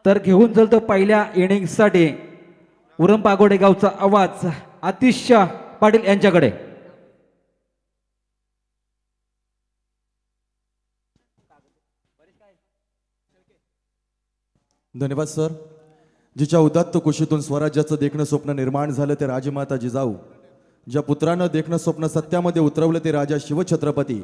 तर घेऊन चलतो पहिल्या इनिंगसाठी उरम पागोडे गावचा आवाज आतिश पाटील यांच्याकडे. धन्यवाद सर. जिच्या उदात्त कुशीतून स्वराज्याचं देखणं स्वप्न निर्माण झालं ते राजमाता जिजाऊ, ज्या पुत्रानं देखणं स्वप्न सत्यामध्ये उतरवलं ते राजा शिवछत्रपती,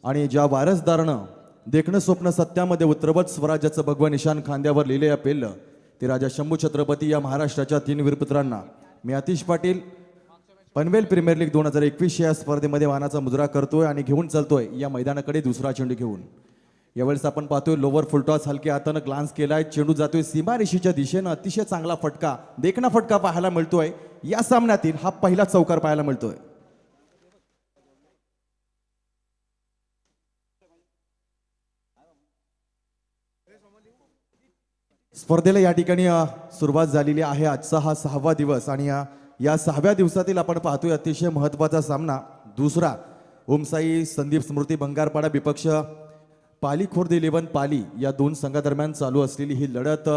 आणि ज्या वारसदारानं देखणं स्वप्न सत्यामध्ये उतरवत स्वराज्याचं भगवं निशाण खांद्यावर लिहिलं पेललं ते राजा शंभू छत्रपती. या महाराष्ट्राच्या 3 वीरपुत्रांना मी आतिश पाटील पनवेल प्रीमियर लीग 2021 या स्पर्धेमध्ये मानाचा मुजरा करतोय आणि घेऊन चालतोय या मैदानाकडे दुसरा चेंडू घेऊन. यावेळेस आपण पाहतोय लोवर फुलटॉस हलक्या हातानं ग्लान्स केलाय. चेंडू जातोय सीमारेषेच्या दिशेनं. अतिशय चांगला फटका, देखणा फटका पाहायला मिळतोय. या सामन्यातील हा पहिला चौकार पाहायला मिळतोय. स्पर्धेला या ठिकाणी सुरुवात झालेली आहे. आजचा हा 6वा दिवस आणि या 6व्या दिवसातील आपण पाहतोय अतिशय महत्त्वाचा सामना. दुसरा ओमसाई संदीप स्मृती बंगारपाडा विपक्ष पाली खुर्द 11 पाली या 2 संघादरम्यान चालू असलेली ही लढत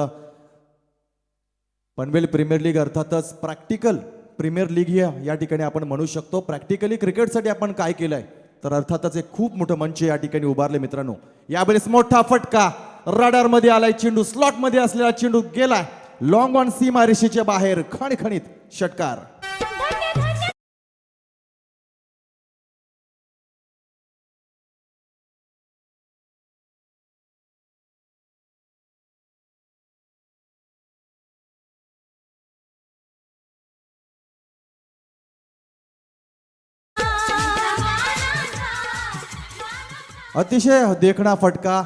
पनवेल प्रीमियर लीग अर्थातच प्रॅक्टिकल प्रीमियर लीग या ठिकाणी आपण म्हणू शकतो. प्रॅक्टिकली क्रिकेटसाठी आपण काय केलंय तर अर्थातच एक खूप मोठं मंच या ठिकाणी उभारले मित्रांनो. यावेळेस मोठा फटका रडार मध्ये आलाय. चेंडू स्लॉट मध्ये असलेला चेंडू गेलाय लॉंग ऑन सीमारेषेच्या बाहेर. खणखणीत षटकार. अतिशय देखणा फटका,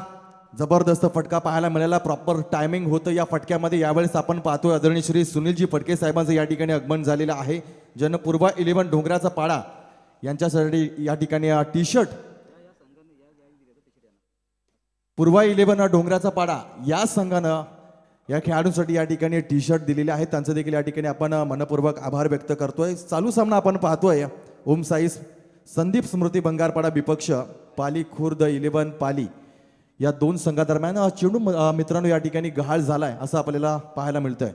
जबरदस्त फटका पाहायला मिळाला. प्रॉपर टायमिंग होतं या फटक्यामध्ये. यावेळेस आपण पाहतोय आदरणीय श्री सुनीलजी फडके साहेबांचं या ठिकाणी आगमन झालेलं आहे. ज्यानं पूर्वा 11 डोंगराचा पाडा यांच्यासाठी या ठिकाणी टी शर्ट, पूर्वा 11 डोंगराचा पाडा या संघानं या खेळाडूंसाठी या ठिकाणी टी शर्ट दिलेले आहेत. त्यांचं देखील या ठिकाणी आपण मनपूर्वक आभार व्यक्त करतोय. चालू सामना आपण पाहतोय ओम साई संदीप स्मृती बंगारपाडा विपक्ष पाली खुर्द 11 पाली या 2 संघादरम्यान चेंडू मित्रांनो या ठिकाणी गहाळ झालाय असं आपल्याला पाहायला मिळतंय.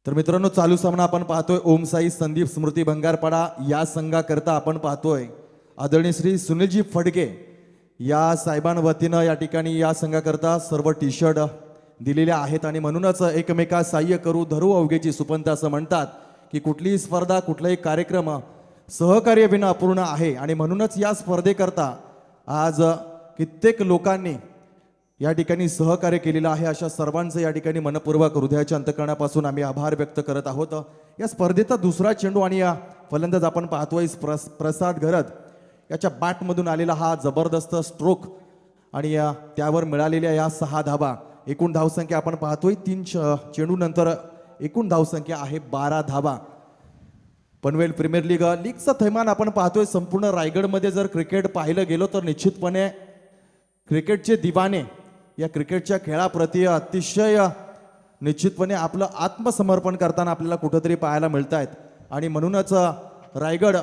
तर मित्रांनो चालू सामना आपण पाहतोय ओम साई संदीप स्मृती बंगारपाडा या संघाकरता आपण पाहतोय आदरणीय श्री सुनीलजी फडके या साहेबांवतीनं या ठिकाणी या संघाकरता सर्व टी शर्ट दिलेल्या आहेत. आणि म्हणूनच एकमेका सहाय्य करू धरू अवघेची सुपंत असं म्हणतात की कुठलीही स्पर्धा कुठलाही कार्यक्रम सहकार्य विना अपूर्ण आहे. आणि म्हणूनच या स्पर्धेकरता आज कित्येक लोकांनी या ठिकाणी सहकार्य केलेलं आहे. अशा सर्वांचं या ठिकाणी मनपूर्वक हृदयाच्या अंतकरणापासून आम्ही आभार व्यक्त करत आहोत. या स्पर्धेचा दुसरा चेंडू आणि या फलंदाज आपण पाहतोय प्रसाद घरत याच्या बॅटमधून आलेला हा जबरदस्त स्ट्रोक आणि त्यावर मिळालेल्या या 6 धाबा. एकूण धावसंख्या आपण पाहतोय 3 चेंडू नंतर एकूण धावसंख्या आहे 12 धाबा. पनवेल प्रीमियर लीगचा थैमान आपण पाहतोय संपूर्ण रायगडमध्ये. जर क्रिकेट पाहिलं गेलो तर निश्चितपणे क्रिकेटचे दिवाने या क्रिकेटच्या खेळाप्रती अतिशय निश्चितपणे आपलं आत्मसमर्पण करताना आपल्याला कुठंतरी पाहायला मिळत आहेत. आणि म्हणूनच रायगड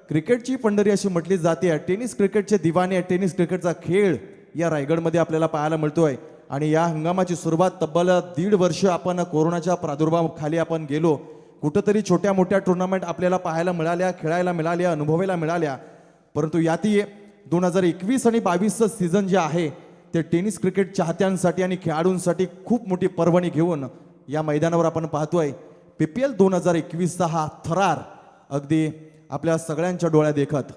क्रिकेटची पंढरी अशी म्हटली जाते. टेनिस क्रिकेटचे दिवाने, टेनिस क्रिकेटचा खेळ या रायगडमध्ये आपल्याला पाहायला मिळतोय. आणि या हंगामाची सुरुवात तब्बल 1.5 वर्ष आपण कोरोनाच्या प्रादुर्भावाखाली आपण गेलो. कुठंतरी छोट्या मोठ्या टुर्नामेंट आपल्याला पाहायला मिळाल्या, खेळायला मिळाल्या, अनुभवायला मिळाल्या. परंतु यातही 2021 आणि 22चं सीझन जे आहे ते टेनिस क्रिकेट चाहत्यांसाठी आणि खेळाडूंसाठी खूप मोठी पर्वणी घेऊन या मैदानावर आपण पाहतोय. PPL 2021चा हा थरार अगदी आपल्या सगळ्यांच्या डोळ्यात देखत.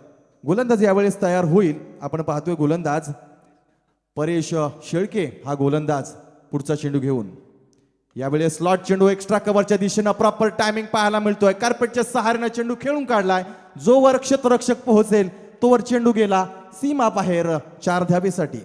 गोलंदाज यावेळेस तयार होईल. आपण पाहतोय गोलंदाज परेश शेळके हा गोलंदाज पुढचा चेंडू घेऊन. यावेळेस स्लॉट चेंडू एक्स्ट्रा कव्हरच्या दिशेनं प्रॉपर टायमिंग पाहायला मिळतोय. कार्पेटच्या सहाऱ्यानं चेंडू खेळून काढलाय. जोवर क्षेत्ररक्षक पोहोचेल तोवर चेंडू गेला सीमा बाहेर 4 धावेसाठी.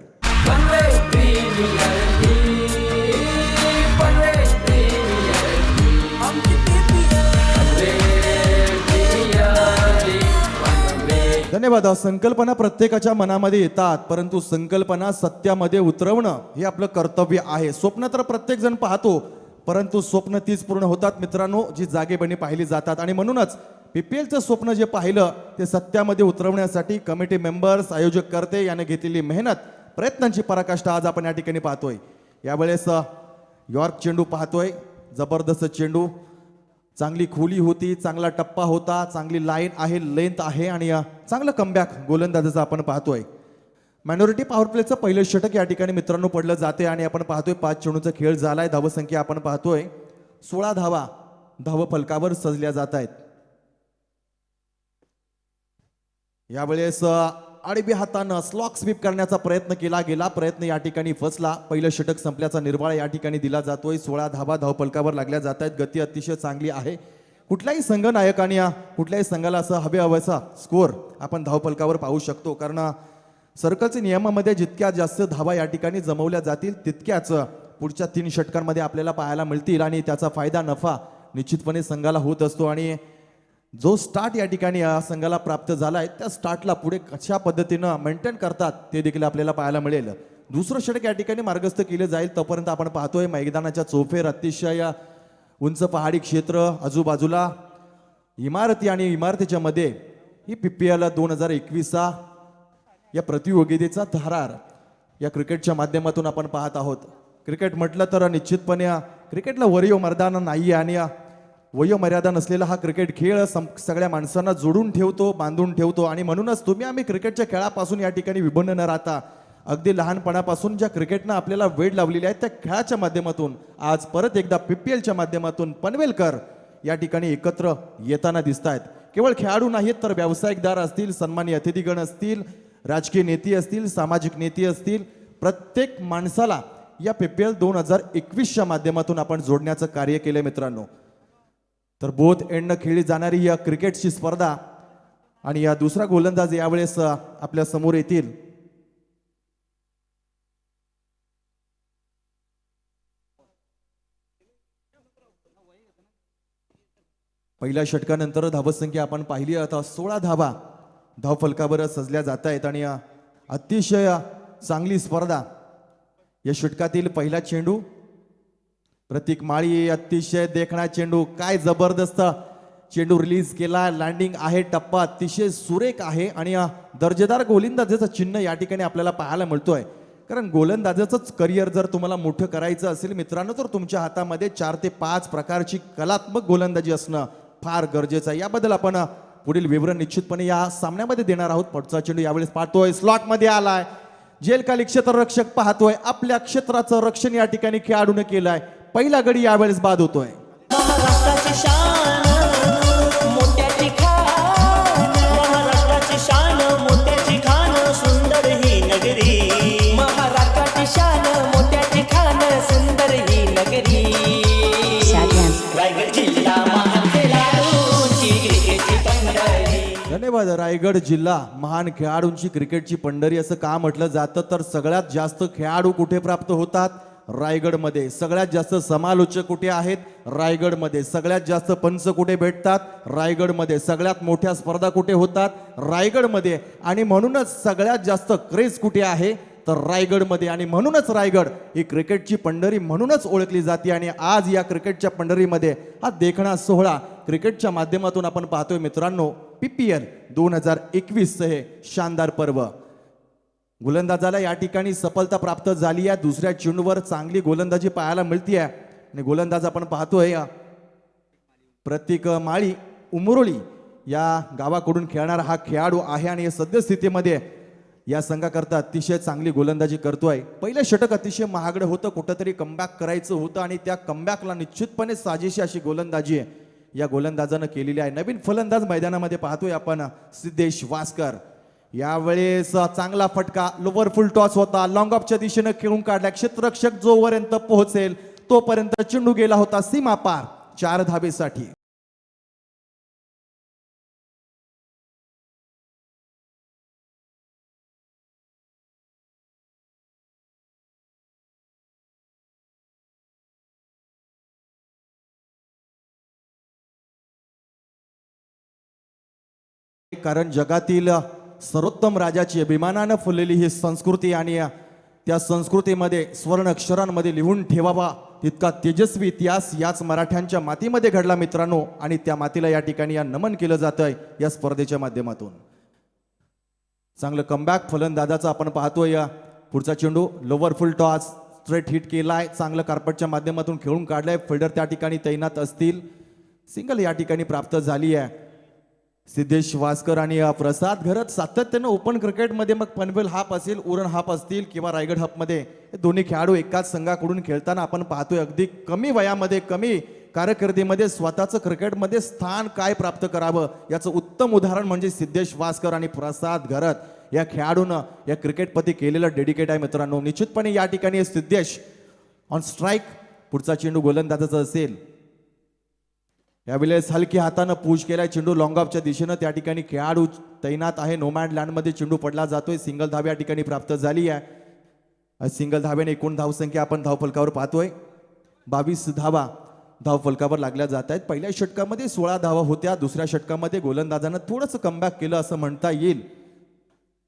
धन्यवाद. संकल्पना प्रत्येकाच्या मनामध्ये येतात परंतु संकल्पना सत्यामध्ये उतरवणं हे आपलं कर्तव्य आहे. स्वप्न तर प्रत्येक जण पाहतो परंतु स्वप्न तीच पूर्ण होतात मित्रांनो जी जागेपणी पाहिली जातात. आणि म्हणूनच पीपीएलचं स्वप्न जे पाहिलं ते सत्यामध्ये उतरवण्यासाठी कमिटी मेंबर्स आयोजक करते याने घेतलेली मेहनत प्रयत्नांची पराकाष्ठा आज आपण या ठिकाणी पाहतोय। यावेळेस यॉर्क चेंडू पाहतोय, जबरदस्त चेंडू, चांगली खोली होती, चांगला टप्पा होता, चांगली लाईन आहे, लेंथ आहे आणि चांगलं कमबॅक गोलंदाजाचं आपण पाहतोय। मायनॉरिटी पॉवर प्लेचं पहिलं षटक या ठिकाणी मित्रांनो पडलं जाते आणि आपण पाहतोय 5 चेंडूचा खेळ झालाय। धावसंख्या आपण पाहतोय 16 धावा धाव फलकावर सजल्या जात आहेत। यावेळेस आडवी हातानं स्लॉक स्वीप करण्याचा प्रयत्न केला गेला, प्रयत्न या ठिकाणी फसला। पहिलं षटक संपल्याचा निर्वाळा या ठिकाणी दिला जातोय। 16 धावा धाव फलकावर लागल्या जात आहेत। गती अतिशय चांगली आहे। कुठल्याही संघ नायकाने कुठल्याही संघाला असं हव्यासा स्कोर आपण धाव फलकावर पाहू शकतो, कारण सर्कलच्या नियमामध्ये जितक्या जास्त धावा या ठिकाणी जमवल्या जातील तितक्याच पुढच्या 3 षटकांमध्ये आपल्याला पाहायला मिळतील आणि त्याचा फायदा नफा निश्चितपणे संघाला होत असतो। आणि जो स्टार्ट या ठिकाणी या संघाला प्राप्त झालाय त्या स्टार्टला पुढे कशा पद्धतीनं मेंटेन करतात ते देखील आपल्याला पाहायला मिळेल। दुसरं षटक या ठिकाणी मार्गस्थ केले जाईल तोपर्यंत आपण पाहतोय मैदानाच्या चौफेर अतिशय उंच पहाडी क्षेत्र, आजूबाजूला इमारती आणि इमारतीच्या मध्ये ही पीपीएल 2021 या प्रतियोगितेचा थरार या क्रिकेटच्या माध्यमातून आपण पाहत आहोत। क्रिकेट म्हटलं तर निश्चितपणे क्रिकेटला वयोमर्यादा नाही आणि वयोमर्यादा नसलेला हा क्रिकेट खेळ सगळ्या माणसांना जोडून ठेवतो, बांधून ठेवतो आणि म्हणूनच तुम्ही आम्ही क्रिकेटच्या खेळापासून या ठिकाणी विभिन्न न राहता अगदी लहानपणापासून ज्या क्रिकेटनं आपल्याला वेळ लावलेली आहे त्या खेळाच्या माध्यमातून आज परत एकदा पीपीएलच्या माध्यमातून पनवेलकर या ठिकाणी एकत्र येताना दिसत आहेत। केवळ खेळाडू नाहीत तर व्यावसायिकदार असतील, सन्माननीय अतिथीगण असतील, राजकीय नेते असतील, सामाजिक नेते असतील, प्रत्येक माणसाला या पीपीएल 2021च्या माध्यमातून आपण जोडण्याचं कार्य केलंय मित्रांनो। तर बोथ एंडनं खेळली जाणारी या क्रिकेटची स्पर्धा आणि या दुसरा गोलंदाज यावेळेस आपल्या समोर येतील। पहिल्या षटकानंतर धावसंख्या आपण पाहिली आता 16 धावा धाव फलकावर सजल्या जात आहेत आणि अतिशय चांगली स्पर्धा। या षटकातील पहिला चेंडू प्रतीक माळी, अतिशय देखणा चेंडू, काय जबरदस्त चेंडू रिलीज केला, लँडिंग आहे, टप्पा अतिशय सुरेख आहे आणि दर्जेदार गोलंदाजाचं चिन्ह या ठिकाणी आपल्याला पाहायला मिळतोय। कारण गोलंदाजाचंच करिअर जर तुम्हाला मोठं करायचं असेल मित्रांनो तर तुमच्या हातामध्ये 4 ते 5 प्रकारची कलात्मक गोलंदाजी असणं फार गरजेचं आहे। याबद्दल आपण पुढील विवरण निश्चितपणे या सामन्यामध्ये देणार आहोत। पुढचा चेंडू यावेळेस पाहतोय स्लॉट मध्ये आलाय, जेलखाली क्षेत्ररक्षक पाहतोय, आपल्या क्षेत्राचं रक्षण या ठिकाणी खेळाडूने केलंय। पहिला गडी यावेळेस बाद होतोय। महाराष्ट्राची शान मोत्याची खान, महाराष्ट्राची शान मोत्याची खान, सुंदर ही नगरी, महाराष्ट्राची शान मोत्याची खान, सुंदर ही नगरी। रायगड जिल्हा महान खेळाडूंची क्रिकेटची पंढरी। धन्यवाद। रायगड जिल्हा महान खेळाडूंची क्रिकेटची पंढरी असं का म्हटलं जातं तर सगळ्यात जास्त खेळाडू कुठे प्राप्त होतात? रायगडमध्ये। सगळ्यात जास्त समालोचक कुठे आहेत? रायगडमध्ये। सगळ्यात जास्त पंच कुठे भेटतात? रायगडमध्ये। सगळ्यात मोठ्या स्पर्धा कुठे होतात? रायगडमध्ये। आणि म्हणूनच सगळ्यात जास्त क्रेज कुठे आहे तर रायगडमध्ये आणि म्हणूनच रायगड ही क्रिकेटची पंढरी म्हणूनच ओळखली जाते। आणि आज या क्रिकेटच्या पंढरीमध्ये हा देखणा सोहळा क्रिकेटच्या माध्यमातून आपण पाहतोय मित्रांनो। पीपीएल 2021 हे शानदार पर्व। गोलंदाजाला या ठिकाणी सफलता प्राप्त झाली आहे। दुसऱ्या चेंडूवर चांगली गोलंदाजी पाहायला मिळते आहे आणि गोलंदाज आपण पाहतोय प्रतीक माळी उमरोली या गावाकडून खेळणारा हा खेळाडू आहे आणि सद्यस्थितीमध्ये या संघाकरता अतिशय चांगली गोलंदाजी करतोय। पहिलं षटक अतिशय महागडं होतं, कुठंतरी कमबॅक करायचं होतं आणि त्या कमबॅकला निश्चितपणे साजेशी अशी गोलंदाजी या गोलंदाजानं केलेली आहे। नवीन फलंदाज मैदानामध्ये पाहतोय आपण सिद्धेश वासकर। यावेळेस चांगला फटका, लोवर फुल टॉस होता, लॉंग ऑफच्या दिशेने खेळून काढला, क्षेत्ररक्षक जोपर्यंत पोहोचेल तोपर्यंत चेंडू गेला होता सीमा पार 4 धावेसाठी। कारण जगातील सर्वोत्तम राजाची अभिमानानं फुललेली ही संस्कृती आणि त्या संस्कृतीमध्ये स्वर्ण अक्षरांमध्ये लिहून ठेवावा तितका तेजस्वी इतिहास याच मराठ्यांच्या मातीमध्ये घडला मित्रांनो, आणि त्या मातीला या ठिकाणी या नमन केलं जातंय या स्पर्धेच्या माध्यमातून. चांगलं कमबॅक फलंदाजाचा आपण पाहतोय. या पुढचा चेंडू लोवर फुल टॉस स्ट्रेट हिट केलाय, चांगलं कार्पेटच्या माध्यमातून खेळून काढलाय. फिल्डर त्या ठिकाणी तैनात असतील. सिंगल या ठिकाणी प्राप्त झाली आहे. सिद्धेश वासकर आणि प्रसाद घरत सातत्यानं ओपन क्रिकेटमध्ये मग पनवेल हाफ असेल, उरण हाफ असतील किंवा रायगड हाफमध्ये हे दोन्ही खेळाडू एकाच संघाकडून खेळताना आपण पाहतोय अगदी कमी वयामध्ये कमी कारकिर्दीमध्ये स्वतःचं क्रिकेटमध्ये स्थान काय प्राप्त करावं याचं उत्तम उदाहरण म्हणजे सिद्धेश वासकर आणि प्रसाद घरत या खेळाडूनं या क्रिकेटप्रती केलेलं डेडिकेट आहे मित्रांनो. निश्चितपणे या ठिकाणी सिद्धेश ऑन स्ट्राईक. पुढचा चेंडू गोलंदाजाचा असेल. यावेळेस हलकी हातानं पुश केलाय चेंडू लॉंग ऑफच्या दिशेनं. त्या ठिकाणी खेळाडू तैनात आहे. नोमॅड लँडमध्ये चेंडू पडला जातोय. सिंगल धाव या ठिकाणी प्राप्त झाली आहे. सिंगल धाव्याने एकूण धावसंख्या आपण धावफलकावर पाहतोय 22 धावा धावफलकावर लागल्या जात आहेत. पहिल्या षटकामध्ये 16 धावा होत्या. दुसऱ्या षटकामध्ये गोलंदाजानं थोडंसं कमबॅक केलं असं म्हणता येईल,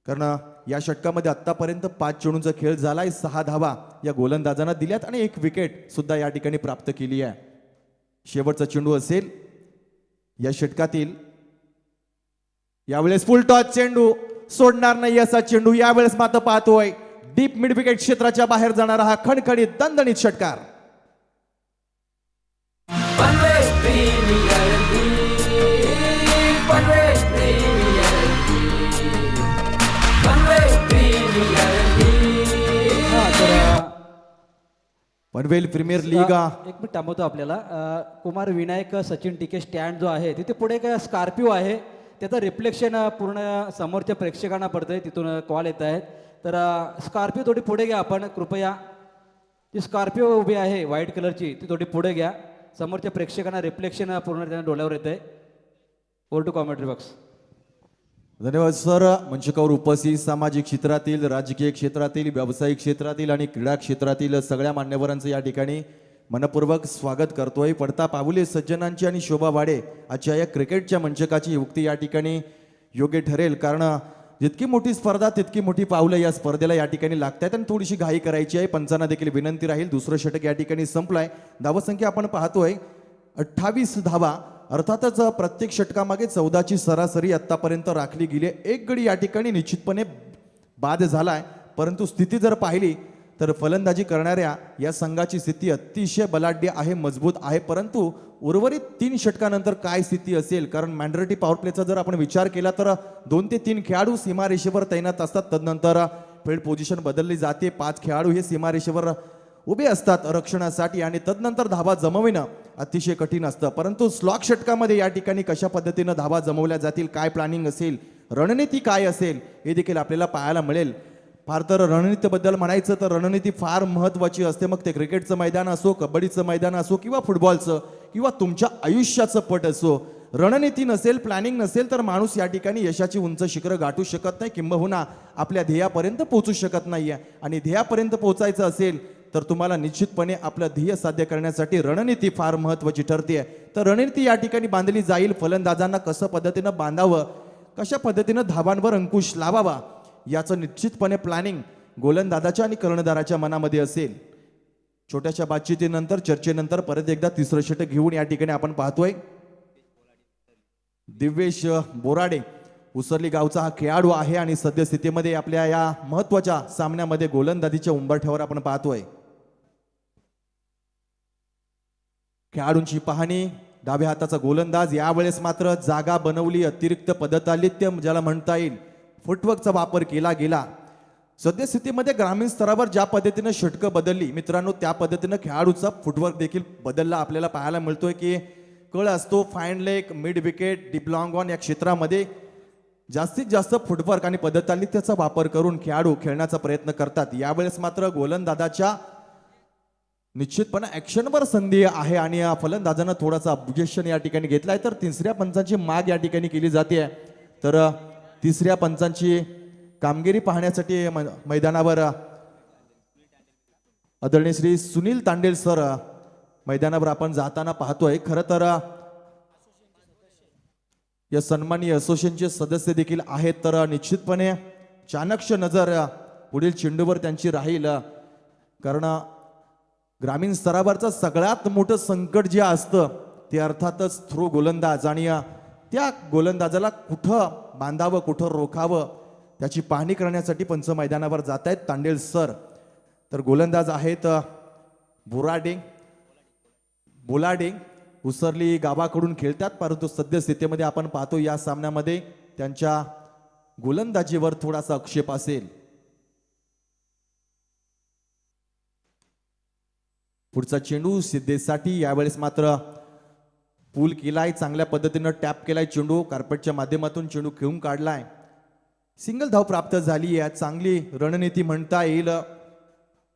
कारण या षटकामध्ये आतापर्यंत 5 चेंडूंचा खेळ झालाय. 6 धावा या गोलंदाजानं दिल्यात आणि 1 विकेट सुद्धा या ठिकाणी प्राप्त केली आहे. शेवटचा चेंडू असेल या षटकातील. यावेळेस फुल टॉस चेंडू सोडणार नाही असा चेंडू. यावेळेस मात्र पाहतोय डीप मिड विकेट क्षेत्राच्या बाहेर जाणारा हा खणखणीत दणदणीत षटकार. Panvel premier league, Panvel premier league, Panvel premier league. Panvel premier league. एक मिनिट थांबवतो आपल्याला. कुमार विनायक सचिन टिके स्टँड जो आहे तिथे पुढे एक स्कॉर्पिओ आहे, त्याचं रिफ्लेक्शन पूर्ण समोरच्या प्रेक्षकांना पडतंय, तिथून कॉल येत आहेत. तर स्कॉर्पिओ थोडी पुढे घ्या आपण कृपया. ती स्कॉर्पिओ उभी आहे व्हाईट कलरची, ती थोडी पुढे घ्या. समोरच्या प्रेक्षकांना रिफ्लेक्शन पूर्ण त्यांना डोळ्यावर येत आहे. Over to commentary box. धन्यवाद सर. मंचकावर उपस्थित सामाजिक क्षेत्रातील, राजकीय क्षेत्रातील, व्यावसायिक क्षेत्रातील आणि क्रीडा क्षेत्रातील सगळ्या मान्यवरांचं या ठिकाणी मनपूर्वक स्वागत करतोय. पडता पाऊले सज्जनांची आणि शोभा वाढे आजच्या या क्रिकेटच्या मंचकाची युक्ती या ठिकाणी योग्य ठरेल, कारण जितकी मोठी स्पर्धा तितकी मोठी पावलं या स्पर्धेला या ठिकाणी लागतात आणि थोडीशी घाई करायची आहे. पंचांना देखील विनंती राहील. दुसरं षटक या ठिकाणी संपलाय. धावसंख्या आपण पाहतोय 28 धावा. अर्थातच प्रत्येक षटकामागे 14ची सरासरी आतापर्यंत राखली गेली. एक गडी या ठिकाणी निश्चितपणे बाद झालाय, परंतु स्थिती जर पाहिली तर फलंदाजी करणाऱ्या या संघाची स्थिती अतिशय बलाढ्य आहे, मजबूत आहे. परंतु उर्वरित 3 षटकानंतर काय स्थिती असेल, कारण मॅन्डेटरी पॉवर प्लेचा जर आपण विचार केला तर 2 ते 3 खेळाडू सीमारेषेवर तैनात असतात. तदनंतर फील्ड पोझिशन बदलली जाते. 5 खेळाडू हे सीमारेषेवर उभे असतात रक्षणासाठी आणि तदनंतर धावा जमविणं अतिशय कठीण असतं. परंतु स्लॉक षटकामध्ये या ठिकाणी कशा पद्धतीनं धावा जमवल्या जातील, काय प्लॅनिंग असेल, रणनीती काय असेल हे देखील आपल्याला पाहायला मिळेल. फार तर रणनीतीबद्दल म्हणायचं तर रणनीती फार महत्त्वाची असते. मग ते क्रिकेटचं मैदान असो, कबड्डीचं मैदान असो किंवा फुटबॉलचं किंवा तुमच्या आयुष्याचं पट असो, रणनीती नसेल, प्लॅनिंग नसेल तर माणूस या ठिकाणी यशाची उंच शिखरं गाठू शकत नाही, किंबहुना आपल्या ध्येयापर्यंत पोहोचू शकत नाही आहे. आणि ध्येयापर्यंत पोहोचायचं असेल तर तुम्हाला निश्चितपणे आपलं ध्येय साध्य करण्यासाठी रणनीती फार महत्त्वाची ठरते. तर रणनीती या ठिकाणी बांधली जाईल. फलंदाजांना कसं पद्धतीनं बांधावं, कशा पद्धतीनं धावांवर अंकुश लावावा याचं निश्चितपणे प्लॅनिंग गोलंदाजाच्या आणि कर्णधाराच्या मनामध्ये असेल. छोट्याशा बातचीतीनंतर, चर्चेनंतर परत एकदा तिसरं षटक घेऊन या ठिकाणी आपण पाहतोय दिव्येश बोराडे. उसरली गावचा हा खेळाडू आहे आणि सद्यस्थितीमध्ये आपल्या या महत्त्वाच्या सामन्यामध्ये गोलंदाजीच्या उंबरठ्यावर आपण पाहतोय. खेळाडूंची पाहणी. डाव्या हाताचा गोलंदाज. यावेळेस मात्र जागा बनवली, अतिरिक्त पदतालित्य ज्याला म्हणता येईल, फुटवर्कचा वापर केला गेला. सद्यस्थितीमध्ये ग्रामीण स्तरावर ज्या पद्धतीनं षटकं बदलली मित्रांनो, त्या पद्धतीनं खेळाडूचा फुटवर्क देखील बदलला आपल्याला पाहायला मिळतोय. की कळ असतो fine leg, mid wicket, deep long on या क्षेत्रामध्ये जास्तीत जास्त फुटवर्क आणि पदतालित्याचा वापर करून खेळाडू खेळण्याचा प्रयत्न करतात. यावेळेस मात्र गोलंदाजाच्या निश्चितपणे ऍक्शनवर संधी आहे आणि या फलंदाजानं थोडासा ऑब्जेक्शन या ठिकाणी घेतलाय. तर तिसऱ्या पंचांची माग या ठिकाणी केली जाते. तर तिसऱ्या पंचांची कामगिरी पाहण्यासाठी मैदानावर आदरणीय श्री सुनील तांडेल सर मैदानावर आपण जाताना पाहतोय. खरं तर या सन्माननीय असोसिएशनचे सदस्य देखील आहेत. तर निश्चितपणे चाणक्य नजर पुढील चेंडूवर त्यांची राहील, कारण ग्रामीण स्तरावरचं सगळ्यात मोठं संकट जे असतं ते अर्थातच थ्रो गोलंदाज, आणि त्या गोलंदाजाला कुठं बांधावं कुठं रोखावं त्याची पाहणी करण्यासाठी पंच मैदानावर जात आहेत तांडेल सर. तर गोलंदाज आहेत बोलाडे उसरली गावाकडून खेळतात, परंतु सद्यस्थितीमध्ये आपण पाहतो या सामन्यामध्ये त्यांच्या गोलंदाजीवर थोडासा आक्षेप असेल. पुढचा चेंडू सिद्धेसाठी, यावेळेस मात्र पूल केलाय, चांगल्या पद्धतीनं टॅप केलाय चेंडू, कार्पेटच्या माध्यमातून चेंडू खेळून काढलाय, सिंगल धाव प्राप्त झाली आहे. चांगली रणनीती म्हणता येईल.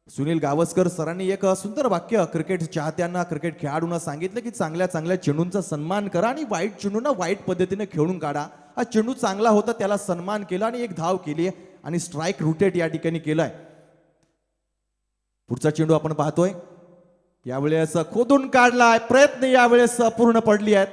सुनील गावस्कर सरांनी एक सुंदर वाक्य क्रिकेट चाहत्यांना, क्रिकेट खेळाडूंना सांगितलं की चांगल्या चांगल्या चेंडूंचा सन्मान करा आणि वाईट चेंडूंना वाईट पद्धतीने खेळून काढा. हा चेंडू चांगला होता, त्याला सन्मान केला आणि एक धाव केली आणि स्ट्राईक रोटेट या ठिकाणी केलाय. पुढचा चेंडू आपण पाहतोय, यावेळेस खोदून काढलाय, प्रयत्न यावेळेस पूर्ण पडली आहेत.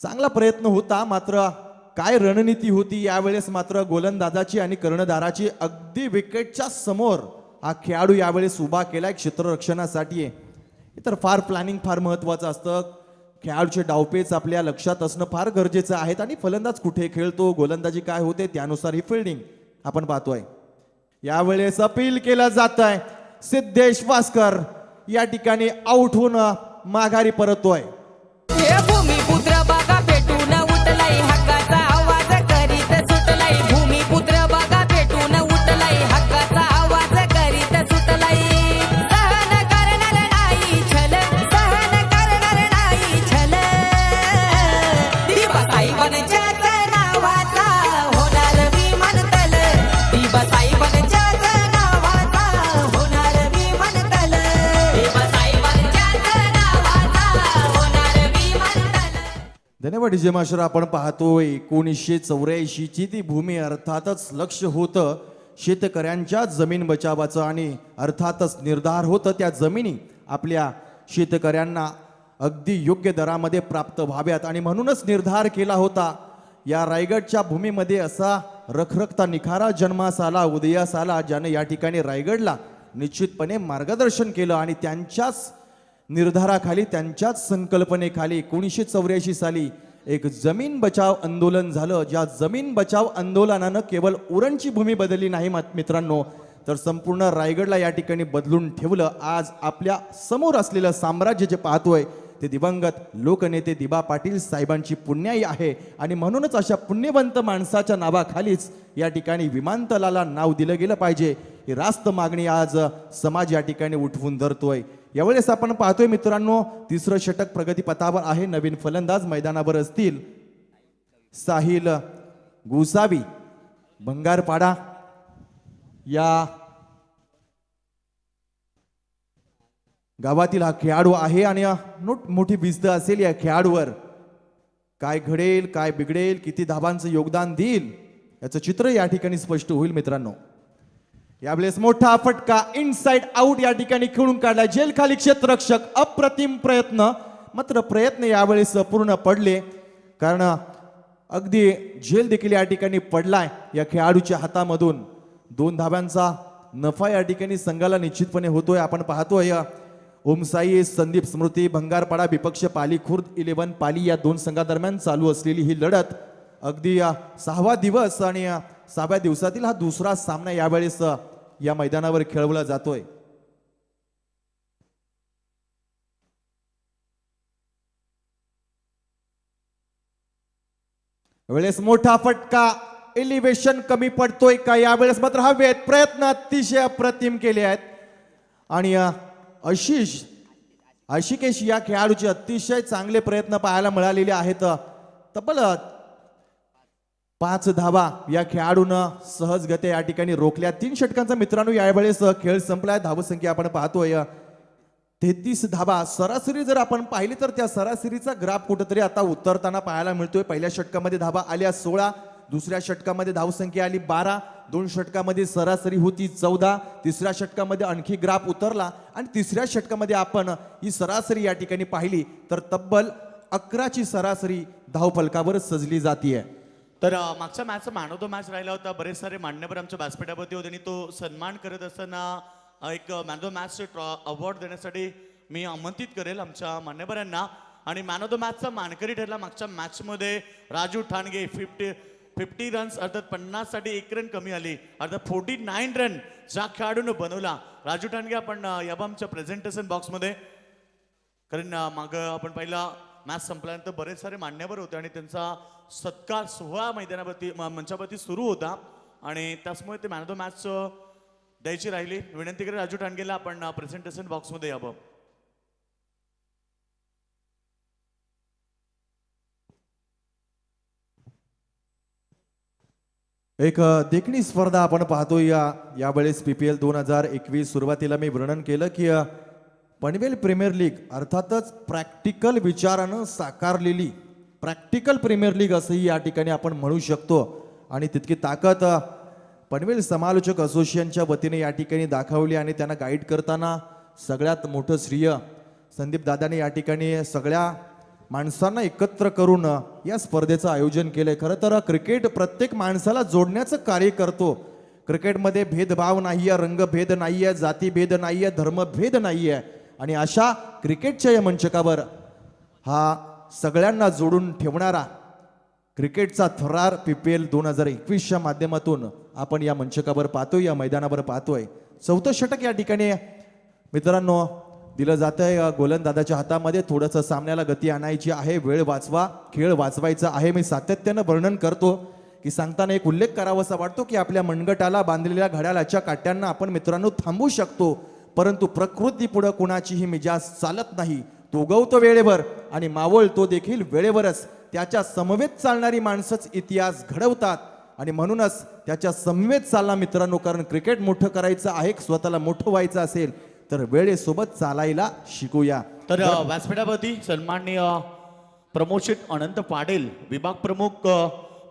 चांगला प्रयत्न होता, मात्र काय रणनीती होती यावेळेस मात्र गोलंदाजाची आणि कर्णधाराची. अगदी विकेटच्या समोर हा खेळाडू यावेळेस उभा केलाय क्षेत्ररक्षणासाठी. तर फार प्लॅनिंग फार महत्वाचं असतं. खेळाडूचे डावपेच आपल्या लक्षात असणं फार गरजेचं आहे आणि फलंदाज कुठे खेळतो, गोलंदाजी काय होते त्यानुसार ही फिल्डिंग आपण पाहतोय. यावेळेस अपील केलं जात आहे. सिद्धेश वास्कर या ठिकाणी आउट होऊन माघारी परततोय. हे भूमिपुत्र बघा पेटून उठलाय, हक्काचा आवाज करीत सुटलाय. भूमिपुत्र बघा पेटून उठलाय, हक्काचा आवाज करीत सुटलाय. सहन करणार नाही छल, सहन करणार नाही छल. दिवासाहेबांच्याच नावाचा होणार विमानतल, दिवासाहेबांच्याच नावाचा होणार विमानतल, दिवासाहेबांच्याच नावाचा होणार विमानतल. धन्यवाद डीजे मास्टर. आपण पाहतोय 1984 ची ती भूमी, अर्थातच लक्ष होतं शेतकऱ्यांच्या जमीन बचावाचं आणि अर्थातच निर्धार होतं त्या जमिनी आपल्या शेतकऱ्यांना अगदी योग्य दरामध्ये प्राप्त व्हाव्यात आणि म्हणूनच निर्धार केला होता. या रायगडच्या भूमीमध्ये असा रखरखता निखारा जन्मास आला, उदयास आला, ज्याने या ठिकाणी रायगडला निश्चितपणे मार्गदर्शन केलं आणि त्यांच्याच निर्धाराखाली, त्यांच्याच संकल्पनेखाली 1984 साली एक जमीन बचाव आंदोलन झालं. ज्या जमीन बचाव आंदोलनानं केवळ उरणची भूमी बदलली नाही मित्रांनो, तर संपूर्ण रायगडला या ठिकाणी बदलून ठेवलं. आज आपल्या समोर असलेलं साम्राज्य जे पाहतोय ते दिवंगत लोकनेते दिबा पाटील साहेबांची पुण्याई आहे आणि म्हणूनच अशा पुण्यवंत माणसाच्या नावाखालीच या ठिकाणी विमानतळाला नाव दिलं गेलं पाहिजे. ही रास्त मागणी आज समाज या ठिकाणी उठवून धरतोय. यावेळेस आपण पाहतोय मित्रांनो, तिसरं षटक प्रगतीपथावर आहे. नवीन फलंदाज मैदानावर असतील साहिल गुसावी, भंगारपाडा या गावातील हा खेळाडू आहे आणि मोठी भिस्त असेल या खेळाडूवर. काय घडेल, काय बिघडेल, किती धाबांचं योगदान देईल याचं चित्र या ठिकाणी स्पष्ट होईल मित्रांनो. यावेळेस मोठा फटका इनसाइड आउट या ठिकाणी खेळून काढला. जेल खाली क्षेत्ररक्षक, अप्रतिम प्रयत्न, मात्र प्रयत्न यावेळेस पूर्ण पडले, कारण अगदी झेल देखील या ठिकाणी पडलाय या खेळाडूच्या हातामधून. 2 धाब्यांचा नफा या ठिकाणी संघाला निश्चितपणे होतोय. आपण पाहतोय ओमसाई संदीप स्मृती भंगारपाडा विपक्ष पाली खुर्द 11 पाली या 2 संघादरम्यान चालू असलेली ही लढत अगदी 6वा दिवस आणि 6व्या दिवसातील हा दुसरा सामना यावेळेस या मैदानावर खेळवला जातोय. वेळेस मोठा फटका, एलिव्हेशन कमी पडतोय का यावेळेस मात्र हवेत प्रयत्न अतिशय अप्रतिम केले आहेत आणि आशिकेश या खेळाडूचे अतिशय चांगले प्रयत्न पाहायला मिळालेले आहेत. तब्बल 5 धावा या खेळाडूनं सहजगत्या या ठिकाणी रोखल्या. 3 षटकांचा मित्रांनो यावेळेस खेळ संपलाय. धावसंख्या आपण पाहतोय 33 धावा. सरासरी जर आपण पाहिली तर त्या सरासरीचा ग्राफ कुठेतरी आता उतरताना पाहायला मिळतोय. पहिल्या षटकामध्ये धावा आल्या 16, दुसऱ्या षटकामध्ये धावसंख्या आली 12, 2 षटकामध्ये सरासरी होती 14, तिसऱ्या षटकामध्ये आणखी ग्राफ उतरला आणि तिसऱ्या षटकामध्ये आपण ही सरासरी या ठिकाणी पाहिली तर तब्बल 11ची सरासरी धावफलकावर सजली जातीये. तर मागच्या मॅचचा मॅन ऑफ द मॅच राहिला होता. बरेच सारे मान्यवर आमच्या व्यासपीठावरती होते आणि तो सन्मान करत असताना एक man of the match award देण्यासाठी मी आमंत्रित करेल आमच्या मान्यवरांना. आणि मॅन ऑफ द मॅचचा मानकरी ठरला मागच्या मॅचमध्ये राजू ठाणगे. 50 रन्स अर्थात 50 साठी 1 रन कमी आली, अर्थात 49 रन ज्या खेळाडून बनवला. राजू ठाणगे आपण याबा आमच्या प्रेझेंटेशन बॉक्समध्ये, कारण माग आपण पहिला मॅच संपल्यानंतर बरेच सारे मान्यवर होते आणि त्यांचा सत्कार सोहळा मैदानावरती मंचावरती सुरू होता आणि त्याचमुळे ते मॅन ऑफ द मॅच द्यायची राहिली. विनंती करेल राजू ठाणगेला आपण प्रेझेंटेशन बॉक्समध्ये यावं. एक देखणी स्पर्धा आपण पाहतो यावेळेस PPL 2021. सुरुवातीला मी वर्णन केलं की पनवेल प्रीमियर लीग अर्थातच प्रॅक्टिकल विचारानं साकारलेली प्रॅक्टिकल प्रीमियर लीग असंही या ठिकाणी आपण म्हणू शकतो. आणि तितकी ताकद पनवेल समालोचक असोसिएशनच्या वतीने या ठिकाणी दाखवली आणि त्यांना गाईड करताना सगळ्यात मोठं श्रेय संदीप दादाने या ठिकाणी सगळ्या माणसांना एकत्र करून या स्पर्धेचं आयोजन केलंय. खरं तर क्रिकेट प्रत्येक माणसाला जोडण्याचं कार्य करतो. क्रिकेटमध्ये भेदभाव नाहीये, रंगभेद नाहीये, जातीभेद नाहीये, धर्मभेद नाहीये. आणि अशा क्रिकेटच्या या मंचकावर हा सगळ्यांना जोडून ठेवणारा क्रिकेटचा थरार PPL 2021च्या माध्यमातून आपण या मंचकावर पाहतोय, या मैदानावर पाहतोय. 4थं षटक या ठिकाणी मित्रांनो दिलं जात आहे गोलंदाजाच्या हातामध्ये. थोडंसं सामन्याला गती आणायची आहे, वेळ वाचवा, खेळ वाचवायचा आहे. मी सातत्यानं वर्णन करतो की सांगताना एक उल्लेख करावासा वाटतो की आपल्या मनगटाला बांधलेल्या घड्याळाच्या काट्यांना आपण मित्रांनो थांबवू शकतो, परंतु प्रकृती पुढे कुणाचीही मिजाज चालत नाही. तो उगवतो वेळेवर आणि मावळतो देखील वेळेवरच. त्याच्या समवेत चालणारी माणसंच इतिहास घडवतात आणि म्हणूनच त्याच्या समवेत चालला मित्रांनो. कारण क्रिकेट मोठं करायचं आहे, स्वतःला मोठं व्हायचं असेल तर वेळेसोबत चालायला शिकूया. तर व्यासपीठावरती सन्माननीय प्रमोद अनंत पाटील, विभाग प्रमुख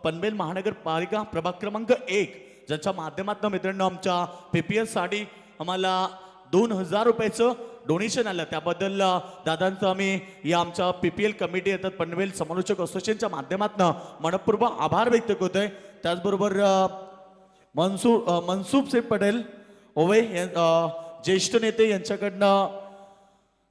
पनवेल महानगरपालिका प्रभाग क्रमांक 1, ज्यांच्या माध्यमातून मित्रांनो आमच्या PPL साठी आम्हाला 2000 रुपयाचं डोनेशन आलं. त्याबद्दल दादांचं आम्ही या आमच्या PPL कमिटी येतात पनवेल समालोचक असोसिएशनच्या माध्यमातून मनपूर्वक आभार व्यक्त करतोय. त्याचबरोबर मनसूब सिंग पटेल ओवे ज्येष्ठ नेते यांच्याकडनं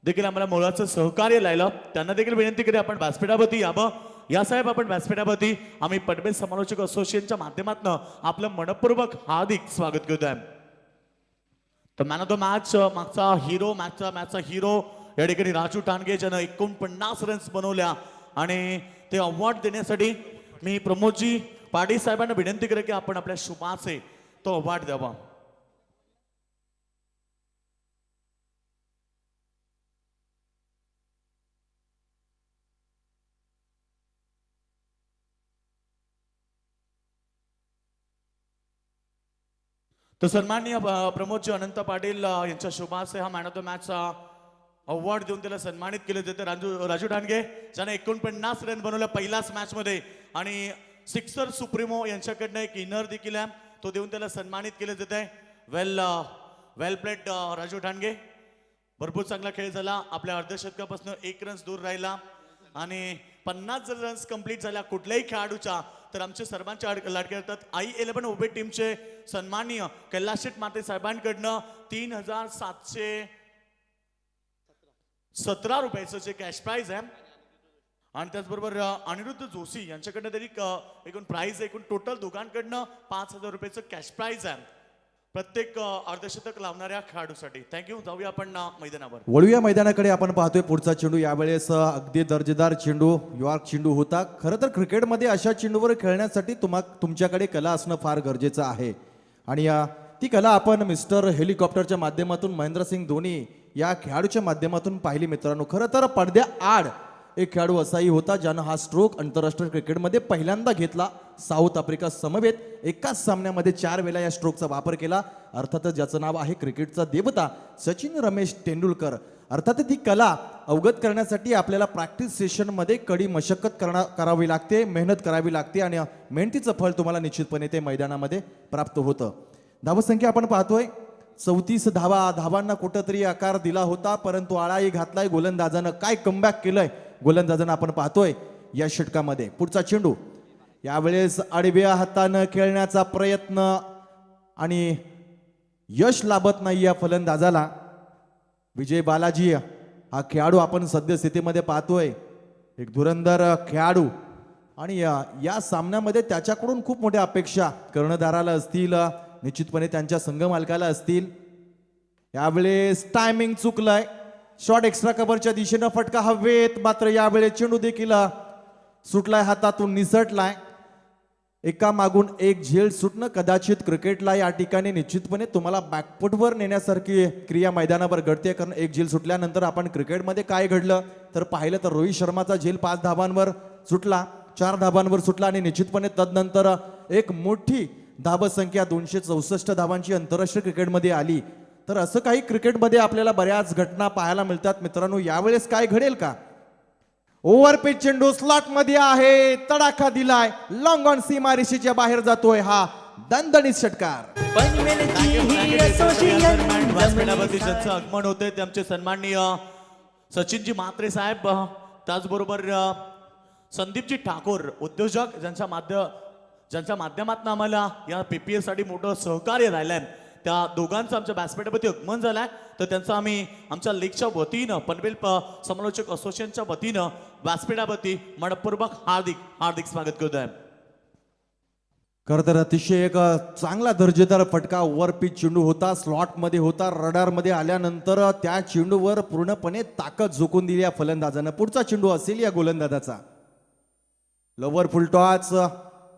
देखील आम्हाला मोलाचं सहकार्य लायलं. त्यांना देखील विनंती करी आपण व्यासपीठावरती यावं. या साहेब आपण व्यासपीठावरती आम्ही पनवेल समालोचक असोसिएशनच्या माध्यमातून आपलं मनपूर्वक हार्दिक स्वागत करतोय. तर मॅन ऑफ द मॅच मागचा हिरो या ठिकाणी राजू ठाणगे, ज्यानं 49 रन्स बनवल्या आणि ते अवॉर्ड देण्यासाठी मी प्रमोदजी पाटील साहेबांना विनंती करेन की आपण आपल्या शुभाचे तो अवॉर्ड द्यावा. तर सन्माननीय प्रमोदजी अनंत पाटील यांच्या शुभासे हा मॅन ऑफ द मॅचचा अवॉर्ड देऊन त्याला सन्मानित केले जाते. राजू ठाणगे ज्याने 49 रन बनवल्या पहिल्याच मॅच मध्ये आणि सिक्सर सुप्रीमो यांच्याकडनं एक इनर देखील आहे, तो देऊन त्याला सन्मानित केले जाते. वेल प्लेड राजू ठाणगे. भरपूर चांगला खेळ झाला. आपल्या अर्धशतकापासून 1 रन दूर राहिला आणि 50 जर रन्स कंप्लीट झाल्या कुठल्याही खेळाडूच्या तर आमचे सर्वांचे लाडके करतात I11 उभे टीमचे सन्माननीय कैलास शेठ माते साहेबांकडनं 3717 रुपयाचं जे कॅश प्राइज आहे आणि त्याचबरोबर अनिरुद्ध जोशी यांच्याकडनं तरी एकूण प्राइज एकूण टोटल दोघांकडनं 5000 रुपयाचं कॅश प्राइज आहे प्रत्येक अर्धशतक लावणाऱ्या खेळाडूसाठी. थँक्यू. जाऊया आपण मैदानावर. वळूया मैदानाकडे. आपण पाहतोय पुढचा चेंडू यावेळेस अगदी दर्जेदार चेंडू यॉर्क चेंडू होता. खरं तर क्रिकेटमध्ये अशा चेंडूवर खेळण्यासाठी तुमच्याकडे कला असणं फार गरजेचं आहे आणि ती कला आपण मिस्टर हेलिकॉप्टरच्या माध्यमातून महेंद्रसिंग धोनी या खेळाडूच्या माध्यमातून पाहिली मित्रांनो. खरं तर पडद्या आड एक खेळाडू असाही होता ज्यानं हा स्ट्रोक आंतरराष्ट्रीय क्रिकेटमध्ये पहिल्यांदा घेतला. साऊथ आफ्रिका समवेत एकाच सामन्यामध्ये 4 वेळा या स्ट्रोकचा वापर केला. अर्थातच ज्याचं नाव आहे क्रिकेटचा देवता सचिन रमेश तेंडुलकर. अर्थात ती कला अवगत करण्यासाठी आपल्याला प्रॅक्टिस सेशनमध्ये कडी मशक्कत करावी लागते, मेहनत करावी लागते आणि मेहनतीचं फळ तुम्हाला निश्चितपणे ते मैदानामध्ये प्राप्त होतं. धावसंख्या आपण पाहतोय 34 धावांना कुठंतरी आकार दिला होता, परंतु आळाही घातलाय गोलंदाजानं. काय कमबॅक केलंय गोलंदाजानं आपण पाहतोय या षटकामध्ये. पुढचा चेंडू यावेळेस आडव्या हातानं खेळण्याचा प्रयत्न आणि यश लाभत नाही या फलंदाजाला. विजय बालाजी हा खेळाडू आपण सद्यस्थितीमध्ये पाहतोय, एक धुरंधर खेळाडू, आणि या सामन्यामध्ये त्याच्याकडून खूप मोठ्या अपेक्षा कर्णधाराला असतील, निश्चितपणे त्यांच्या संघ मालकाला असतील. यावेळेस टायमिंग चुकलंय, शॉट एक्स्ट्रा कव्हरच्या दिशेनं फटका हवेत, मात्र यावेळेस चेंडू देखील सुटलाय, हातातून निसटलाय. एका मागून एक झेल सुटणं कदाचित क्रिकेटला या ठिकाणी निश्चितपणे तुम्हाला बॅकफुटवर नेण्यासारखी क्रिया मैदानावर घडते. कारण एक झेल सुटल्यानंतर आपण क्रिकेटमध्ये काय घडलं तर पाहिलं तर रोहित शर्माचा झेल 5 धावांवर सुटला, 4 धावांवर सुटला, आणि निश्चितपणे तदनंतर एक मोठी धावसंख्या 264 धावांची आंतरराष्ट्रीय क्रिकेटमध्ये आली. तर असं काही क्रिकेटमध्ये आपल्याला बऱ्याच घटना पाहायला मिळतात. मित्रांनो, यावेळेस काय घडेल का? ओव्हरपिच चेंडू स्लॉट मध्ये आहे, तडाखा दिलाय, लॉंग ऑन सीमारेषेच्या बाहेर जातोय हा दणदणीत षटकार. पनवेलची ही असोसिएशन व्यासपीठावरती ज्यांचं आगमन होते ते आमचे सन्माननीय सचिनजी म्हात्रे साहेब, त्याचबरोबर संदीपजी ठाकूर उद्योजक, ज्यांच्या माध्यमातून आम्हाला या PPL साठी मोठं सहकार्य राहिलंय. त्या दोघांचं आमच्या व्यासपीठावरती आगमन झालंय. तर त्यांचं आम्ही आमच्या लेखच्या वतीनं, पनवेल समालोचक असोसिएशनच्या वतीनं व्यासपीठावरती मनपूर्वक हार्दिक स्वागत करतोय. खरं तर अतिशय एक चांगला दर्जेदार फटका ओव्हरपिच चेंडू होता, स्लॉट मध्ये होता. रडारमध्ये आल्यानंतर त्या चेंडूवर पूर्णपणे ताकद झोकून दिली या फलंदाजानं. पुढचा चेंडू असेल या गोलंदाजाचा. लोवर फुल टॉस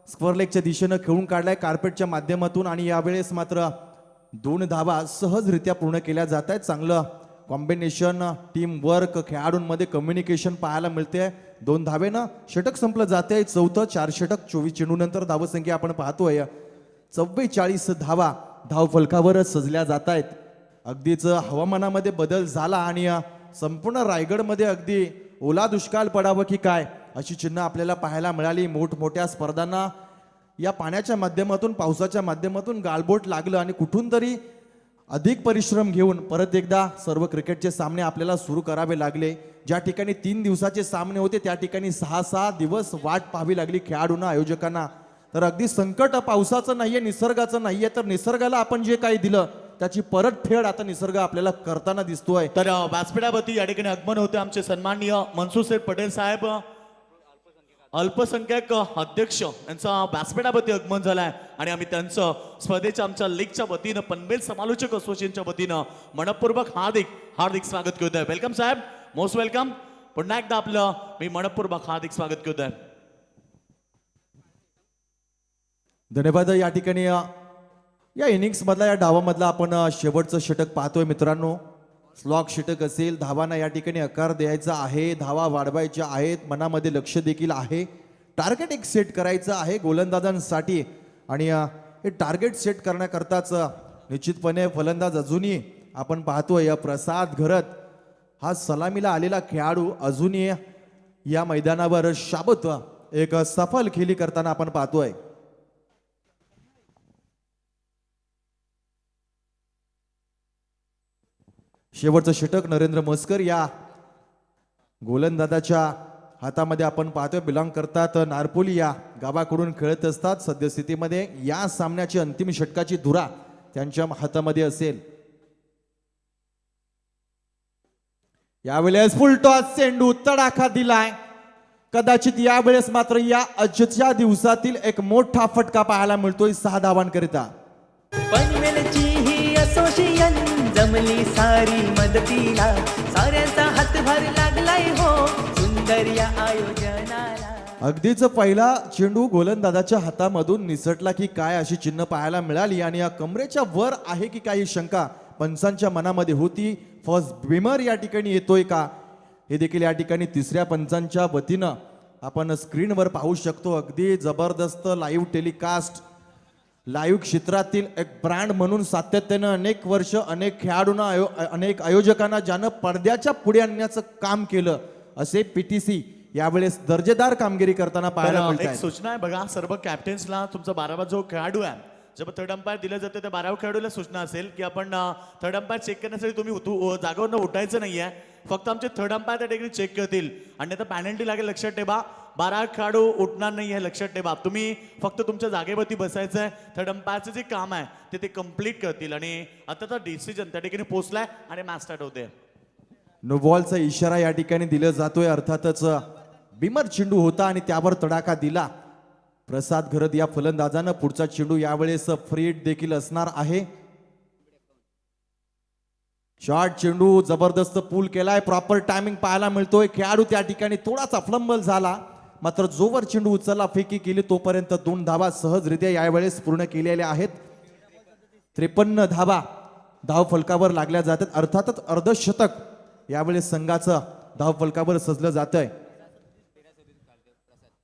स्क्वेअर लेगच्या दिशेनं खेळून काढलाय कार्पेटच्या माध्यमातून, आणि यावेळेस मात्र 2 धावा सहजरित्या पूर्ण केल्या जात आहेत. चांगलं कॉम्बिनेशन, टीम वर्क, खेळाडूंमध्ये कम्युनिकेशन पाहायला मिळते. 2 धावेनं षटक संपलं जाते. चौथं 4 षटक 24 चेंडूनंतर धावसंख्या आपण पाहतोय 44 धावा धावफलकावर सजल्या जात आहेत. अगदीच हवामानामध्ये बदल झाला आणि संपूर्ण रायगडमध्ये अगदी ओला दुष्काळ पडावं की काय अशी चिन्ह आपल्याला पाहायला मिळाली. मोठमोठ्या स्पर्धांना या पाण्याच्या माध्यमातून, पावसाच्या माध्यमातून गालबोट लागलं आणि कुठून तरी अधिक परिश्रम घेऊन परत एकदा सर्व क्रिकेटचे सामने आपल्याला सुरू करावे लागले. ज्या ठिकाणी 3 दिवसाचे सामने होते त्या ठिकाणी 6-6 दिवस वाट पाहावी लागली खेळाडूंना, आयोजकांना. तर अगदी संकट पावसाचं नाहीये, निसर्गाचं नाहीये, तर निसर्गाला आपण जे काही दिलं त्याची परतफेड आता निसर्ग आपल्याला करताना दिसतोय. तर व्यासपीठावरती या ठिकाणी आगमन होते आमचे सन्माननीय मनसूर शेठ पटेल साहेब, अल्पसंख्याक अध्यक्ष, यांचा व्यासपीठावरती आगमन झालाय. आणि आम्ही त्यांचं स्पर्धेच्या आमच्या लीगच्या वतीनं, पनवेल समालोचक असोसिएशनच्या वतीनं मनपूर्वक हार्दिक स्वागत करतोय. वेलकम साहेब, मोस्ट वेलकम. पुन्हा एकदा आपलं मी मनपूर्वक हार्दिक स्वागत करतोय. धन्यवाद. या ठिकाणी या इनिंग्स मधला, या डावामधला आपण शेवटचं षटक पाहतोय मित्रांनो. स्लॉक षटक असेल, धावांना या ठिकाणी आकार द्यायचा आहे, धावा वाढवायच्या आहेत, मनामध्ये लक्ष देखील आहे. टार्गेट एक सेट करायचं आहे गोलंदाजांसाठी, आणि हे टार्गेट सेट करण्याकरताच निश्चितपणे फलंदाज अजूनही आपण पाहतोय प्रसाद घरत हा सलामीला आलेला खेळाडू अजूनही या मैदानावर शाबत एक सफल खेळी करताना आपण पाहतोय. शेवटचं षटक नरेंद्र मस्कर या गोलंदाजाच्या हातामध्ये आपण पाहतोय. बिलॉंग करतात नारपोली या गावाकडून खेळत असतात. सद्यस्थितीमध्ये या सामन्याची अंतिम षटकाची धुरा त्यांच्या हातामध्ये असेल. यावेळेस फुल टॉस चेंडू, तडाखा दिलाय. कदाचित यावेळेस मात्र या आजच्या दिवसातील एक मोठा फटका पाहायला मिळतोय 6 धावांकरिता. पनवेलची ही असोसिएशन जमली सारी मदतीला, साऱ्यांचा हातभार लागलाय हो सुंदर या आयोजनाला. अगदीच पहिला चेंडू गोलंदाजाच्या हातामधून निसटला की काय अशी चिन्ह पाहायला मिळाली, आणि या कमरेच्या वर आहे की काही शंका पंचांच्या मनामध्ये होती. फर्स्ट बिमर या ठिकाणी येतोय का हे देखील या ठिकाणी तिसऱ्या पंचांच्या वतीनं आपण स्क्रीनवर पाहू शकतो. अगदी जबरदस्त लाईव्ह टेलिकास्ट, लाईव्ह क्षेत्रातील एक ब्रँड म्हणून सातत्यानं अनेक वर्ष अनेक खेळाडूंना, अनेक आयोजकांना ज्यानं पडद्याच्या पुढे आणण्याचं काम केलं असे PTC यावेळेस दर्जेदार कामगिरी करताना पाहायला तर मिळत एक आहे. सूचना आहे बघा सर्व कॅप्टन्सला, तुमचा 12वा जो खेळाडू आहे जेव्हा थर्ड अंपायर दिलं जातं त्या 12व्या खेळाडूला सूचना असेल की आपण थर्ड अंपायर चेक करण्यासाठी तुम्ही जागेवरनं उठायचं नाहीये, फक्त आमचे थर्ड अंपायर त्या ठिकाणी चेक करतील आणि आता पॅनल्टी लागेल, लक्षात ठेवा. 12 खेळाडू उठणार नाही आहे, लक्षात ठेवा. तुम्ही फक्त तुमच्या जागेवरती बसायचं आहे. थर्ड अंपायरचं जे काम आहे ते कम्प्लीट करतील आणि आता तर डिसिजन त्या ठिकाणी पोहोचलाय आणि मॅच स्टार्ट होते. नो बॉलचा इशारा या ठिकाणी दिला जातोय. अर्थातच बिमर चेंडू होता आणि त्यावर तडाखा दिला प्रसाद घरत या फलंदाजानं. पुढचा चेंडू यावेळेस फ्री हिट देखील असणार आहे. शॉर्ट चेंडू जबरदस्त पूल केलाय, प्रॉपर टायमिंग पाहायला मिळतोय. खेळाडू त्या ठिकाणी थोडासा फ्लंबल झाला, मात्र जोवर चेंडू उचलला फेकी केली तोपर्यंत 2 धावा सहजरित्या यावेळेस पूर्ण केलेल्या आहेत. 53 धावा धाव फलकावर लागल्या जातात. अर्थातच अर्धशतक यावेळेस संघाचं धाव फलकावर सजलं जातंय.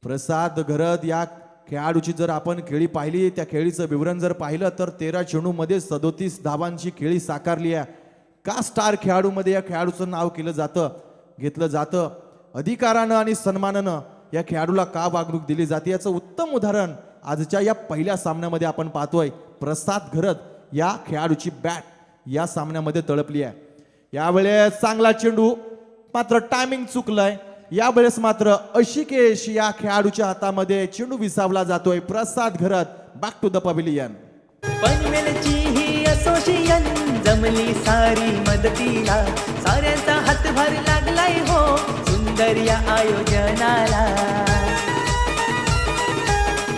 प्रसाद घरत या खेळाडूची जर आपण खेळी पाहिली, त्या खेळीचं विवरण जर पाहिलं तर 13 चेंडूमध्ये 37 धावांची खेळी साकारली आहे. का स्टार खेळाडूमध्ये या खेळाडूचं नाव घेतलं जातं. अधिकारानं आणि सन्मानानं या खेळाडूला का वागणूक दिली जाते याचं उत्तम उदाहरण आजच्या या पहिल्या सामन्यामध्ये आपण पाहतोय. प्रसाद घरत या खेळाडूची बॅट या सामन्यामध्ये तळपली आहे. यावेळेस चांगला चेंडू, मात्र टायमिंग चुकलंय. यावेळेस मात्र अशिकेश या खेळाडूच्या हातामध्ये चेंडू विसावला जातोय. Prasad Gharat back to the pavilion. पनवेलची ही असोसिएशन जमली सारी मदतीला, साऱ्यांचा हातभार लागलाय हो सुंदर या आयोजनाला.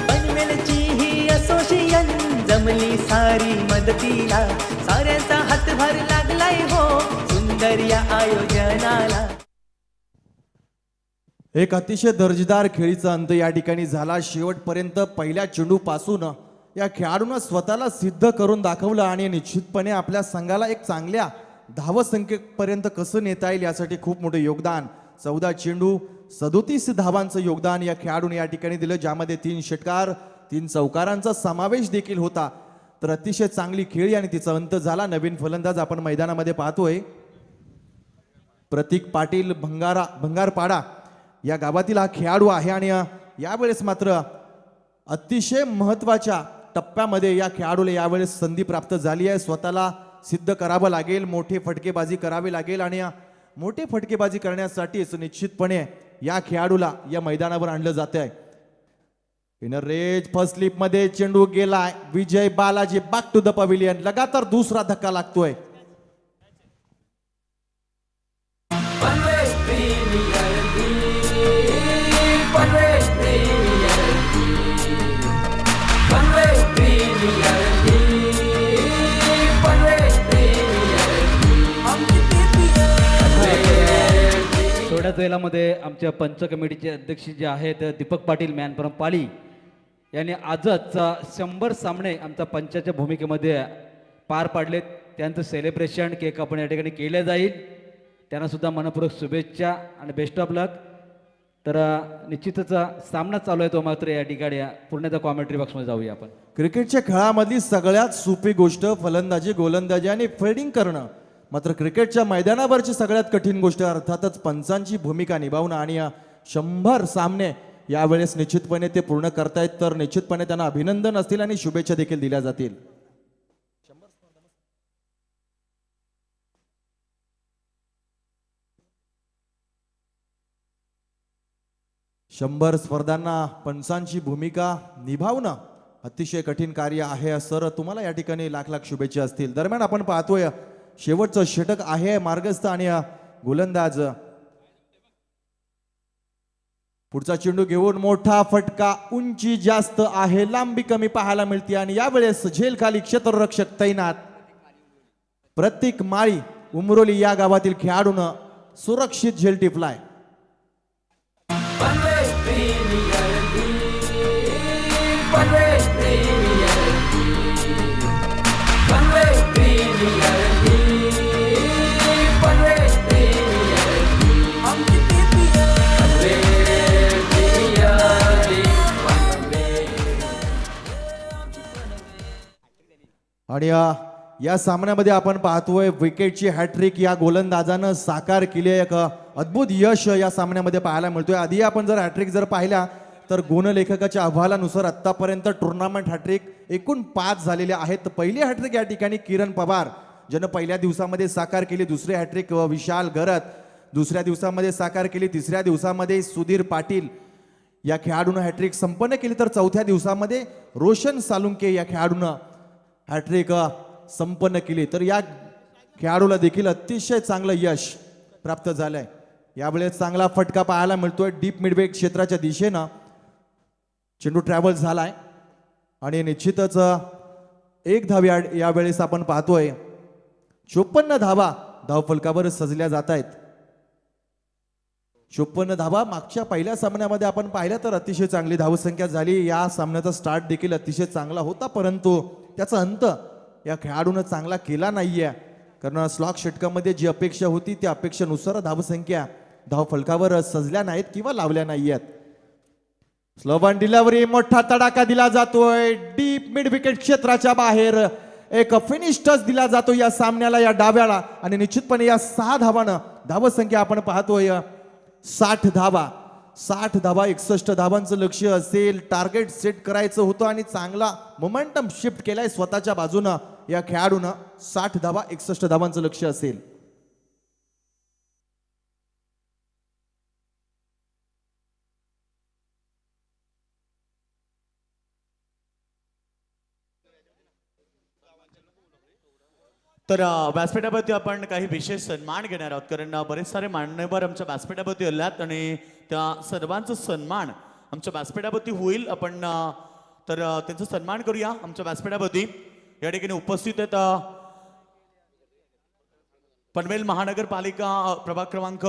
पनवेलची ही असोसिएशन जमली सारी मदतीला, साऱ्यांचा हातभार लागलाय हो सुंदर या आयोजनाला. एक अतिशय दर्जेदार खेळीचा अंत या ठिकाणी झाला. शेवटपर्यंत पहिल्या चेंडूपासून या खेळाडूनं स्वतःला सिद्ध करून दाखवलं आणि निश्चितपणे आपल्या संघाला एक चांगल्या धावसंख्येपर्यंत कसं नेता येईल यासाठी खूप मोठं योगदान. 14 चेंडू 37 धावांचं योगदान या खेळाडूने या ठिकाणी दिलं, ज्यामध्ये 3 षटकार 3 चौकारांचा समावेश देखील होता. तर अतिशय चांगली खेळी आणि तिचा अंत झाला. नवीन फलंदाज आपण मैदानामध्ये पाहतोय. प्रतीक पाटील भंगारपाडा या गावातील हा खेळाडू आहे आणि यावेळेस मात्र अतिशय महत्वाच्या टप्प्यामध्ये या खेळाडूला यावेळेस संधी प्राप्त झाली आहे. स्वतःला सिद्ध करावं लागेल, मोठे फटकेबाजी करावी लागेल आणि मोठे फटकेबाजी करण्यासाठीच निश्चितपणे या खेळाडूला या मैदानावर आणलं जात आहे. इनर रेज फर्स्ट स्लिप मध्ये चेंडू गेलाय. Vijay Balaji back to the pavilion. लगातार दुसरा धक्का लागतोय. थोड्याच वेळामध्ये आमच्या पंच कमिटीचे अध्यक्ष जे आहेत दीपक पाटील मॅन फ्रॉम पाली यांनी आजच 100 सामने आमच्या पंचाच्या भूमिकेमध्ये पार पाडलेत. त्यांचं सेलिब्रेशन केक आपण या ठिकाणी केलं जाईल. त्यांना सुद्धा मनपूर्वक शुभेच्छा आणि बेस्ट ऑफ लक. तर निश्चितच सामना चालू आहे तो मात्र या ठिकाणी पूर्ण कॉमेंट्री बॉक्समध्ये जाऊया आपण. क्रिकेटच्या खेळामधली सगळ्यात सोपी गोष्ट फलंदाजी, गोलंदाजी आणि फिल्डिंग करणं. मात्र क्रिकेटच्या मैदानावरची सगळ्यात कठीण गोष्ट अर्थातच पंचांची भूमिका निभावणं आणि 100 सामने यावेळेस निश्चितपणे ते पूर्ण करतायत. तर निश्चितपणे त्यांना अभिनंदन असतील आणि शुभेच्छा देखील दिल्या जातील. 100 स्पर्धांना पंचांची भूमिका निभावणं अतिशय कठीण कार्य आहे. सर तुम्हाला या ठिकाणी लाख लाख शुभेच्छा असतील. दरम्यान आपण पाहतोय शेवटचं षटक आहे मार्गस्थ आणि गोलंदाज पुढचा चेंडू घेऊन मोठा फटका. उंची जास्त आहे, लांबी कमी पाहायला मिळते आणि यावेळेस झेल खाली क्षेत्ररक्षक तैनात. प्रतीक माळी उमरोली या गावातील खेळाडूनं सुरक्षित झेल टिपलाय. आणि या सामन्यामध्ये आपण पाहतोय विकेटची हॅट्रिक या गोलंदाजानं साकार केली. एक अद्भुत यश या सामन्यामध्ये पाहायला मिळतोय. आधी आपण जर हॅट्रिक जर पाहिल्या तर गुणलेखकाच्या अहवालानुसार आतापर्यंत टुर्नामेंट हॅट्रिक एकूण 5 झालेले आहेत. पहिली हॅट्रिक या ठिकाणी किरण पवार ज्यानं पहिल्या दिवसामध्ये साकार केली, दुसरी हॅट्रिक विशाल गरत दुसऱ्या दिवसामध्ये साकार केली, तिसऱ्या दिवसामध्ये सुधीर पाटील या खेळाडूनं हॅट्रिक संपन्न केली, तर चौथ्या दिवसामध्ये रोशन सालुंके या खेळाडूनं हॅट्रिक संपन्न केली. तर या खेळाडूला देखील अतिशय चांगलं यश प्राप्त झालंय. यावेळेस चांगला फटका पाहायला मिळतोय डीप मिडवेट क्षेत्राच्या दिशेनं. चेंडू ट्रॅव्हल झालाय आणि निश्चितच एक धाव यावेळेस आपण पाहतोय. 54 धावा धावफलकावर सजल्या जात आहेत. 54 धावा मागच्या पहिल्या सामन्यामध्ये आपण पाहिलं तर अतिशय चांगली धावसंख्या झाली. या सामन्याचा स्टार्ट देखील अतिशय चांगला होता, परंतु त्याचा अंत या खेळाडूनं चांगला केला नाहीये. कारण स्लॉक षटकामध्ये जी अपेक्षा होती त्या अपेक्षेनुसार धावसंख्या धावफलकावर सजल्या नाहीत किंवा लावल्या नाहीयेत. स्लोवन डिलिव्हरी, मोठा तडाखा दिला जातोय डीप मिड विकेट क्षेत्राच्या बाहेर. एक फिनिश टच दिला जातो या सामन्याला, या डाव्याला, आणि निश्चितपणे या 6 धावानं धावसंख्या आपण पाहतोय 60 धावा. 60 धावा, 61 धावांचं लक्ष्य असेल. टार्गेट सेट करायचं होतं आणि चांगला मोमेंटम शिफ्ट केलाय स्वतःच्या बाजूनं या खेळाडूनं. 60 धावा, 61 धावांचं लक्ष्य असेल. तर व्यासपीठावरती आपण काही विशेष सन्मान घेणार आहोत, कारण बरेच सारे मान्यवर आमच्या व्यासपीठावरती आल्यात आणि त्या सर्वांचा सन्मान आमच्या व्यासपीठावरती होईल. आपण तर त्यांचा सन्मान करूया. आमच्या व्यासपीठावरती या ठिकाणी उपस्थित आहेत पनवेल महानगरपालिका प्रभाग क्रमांक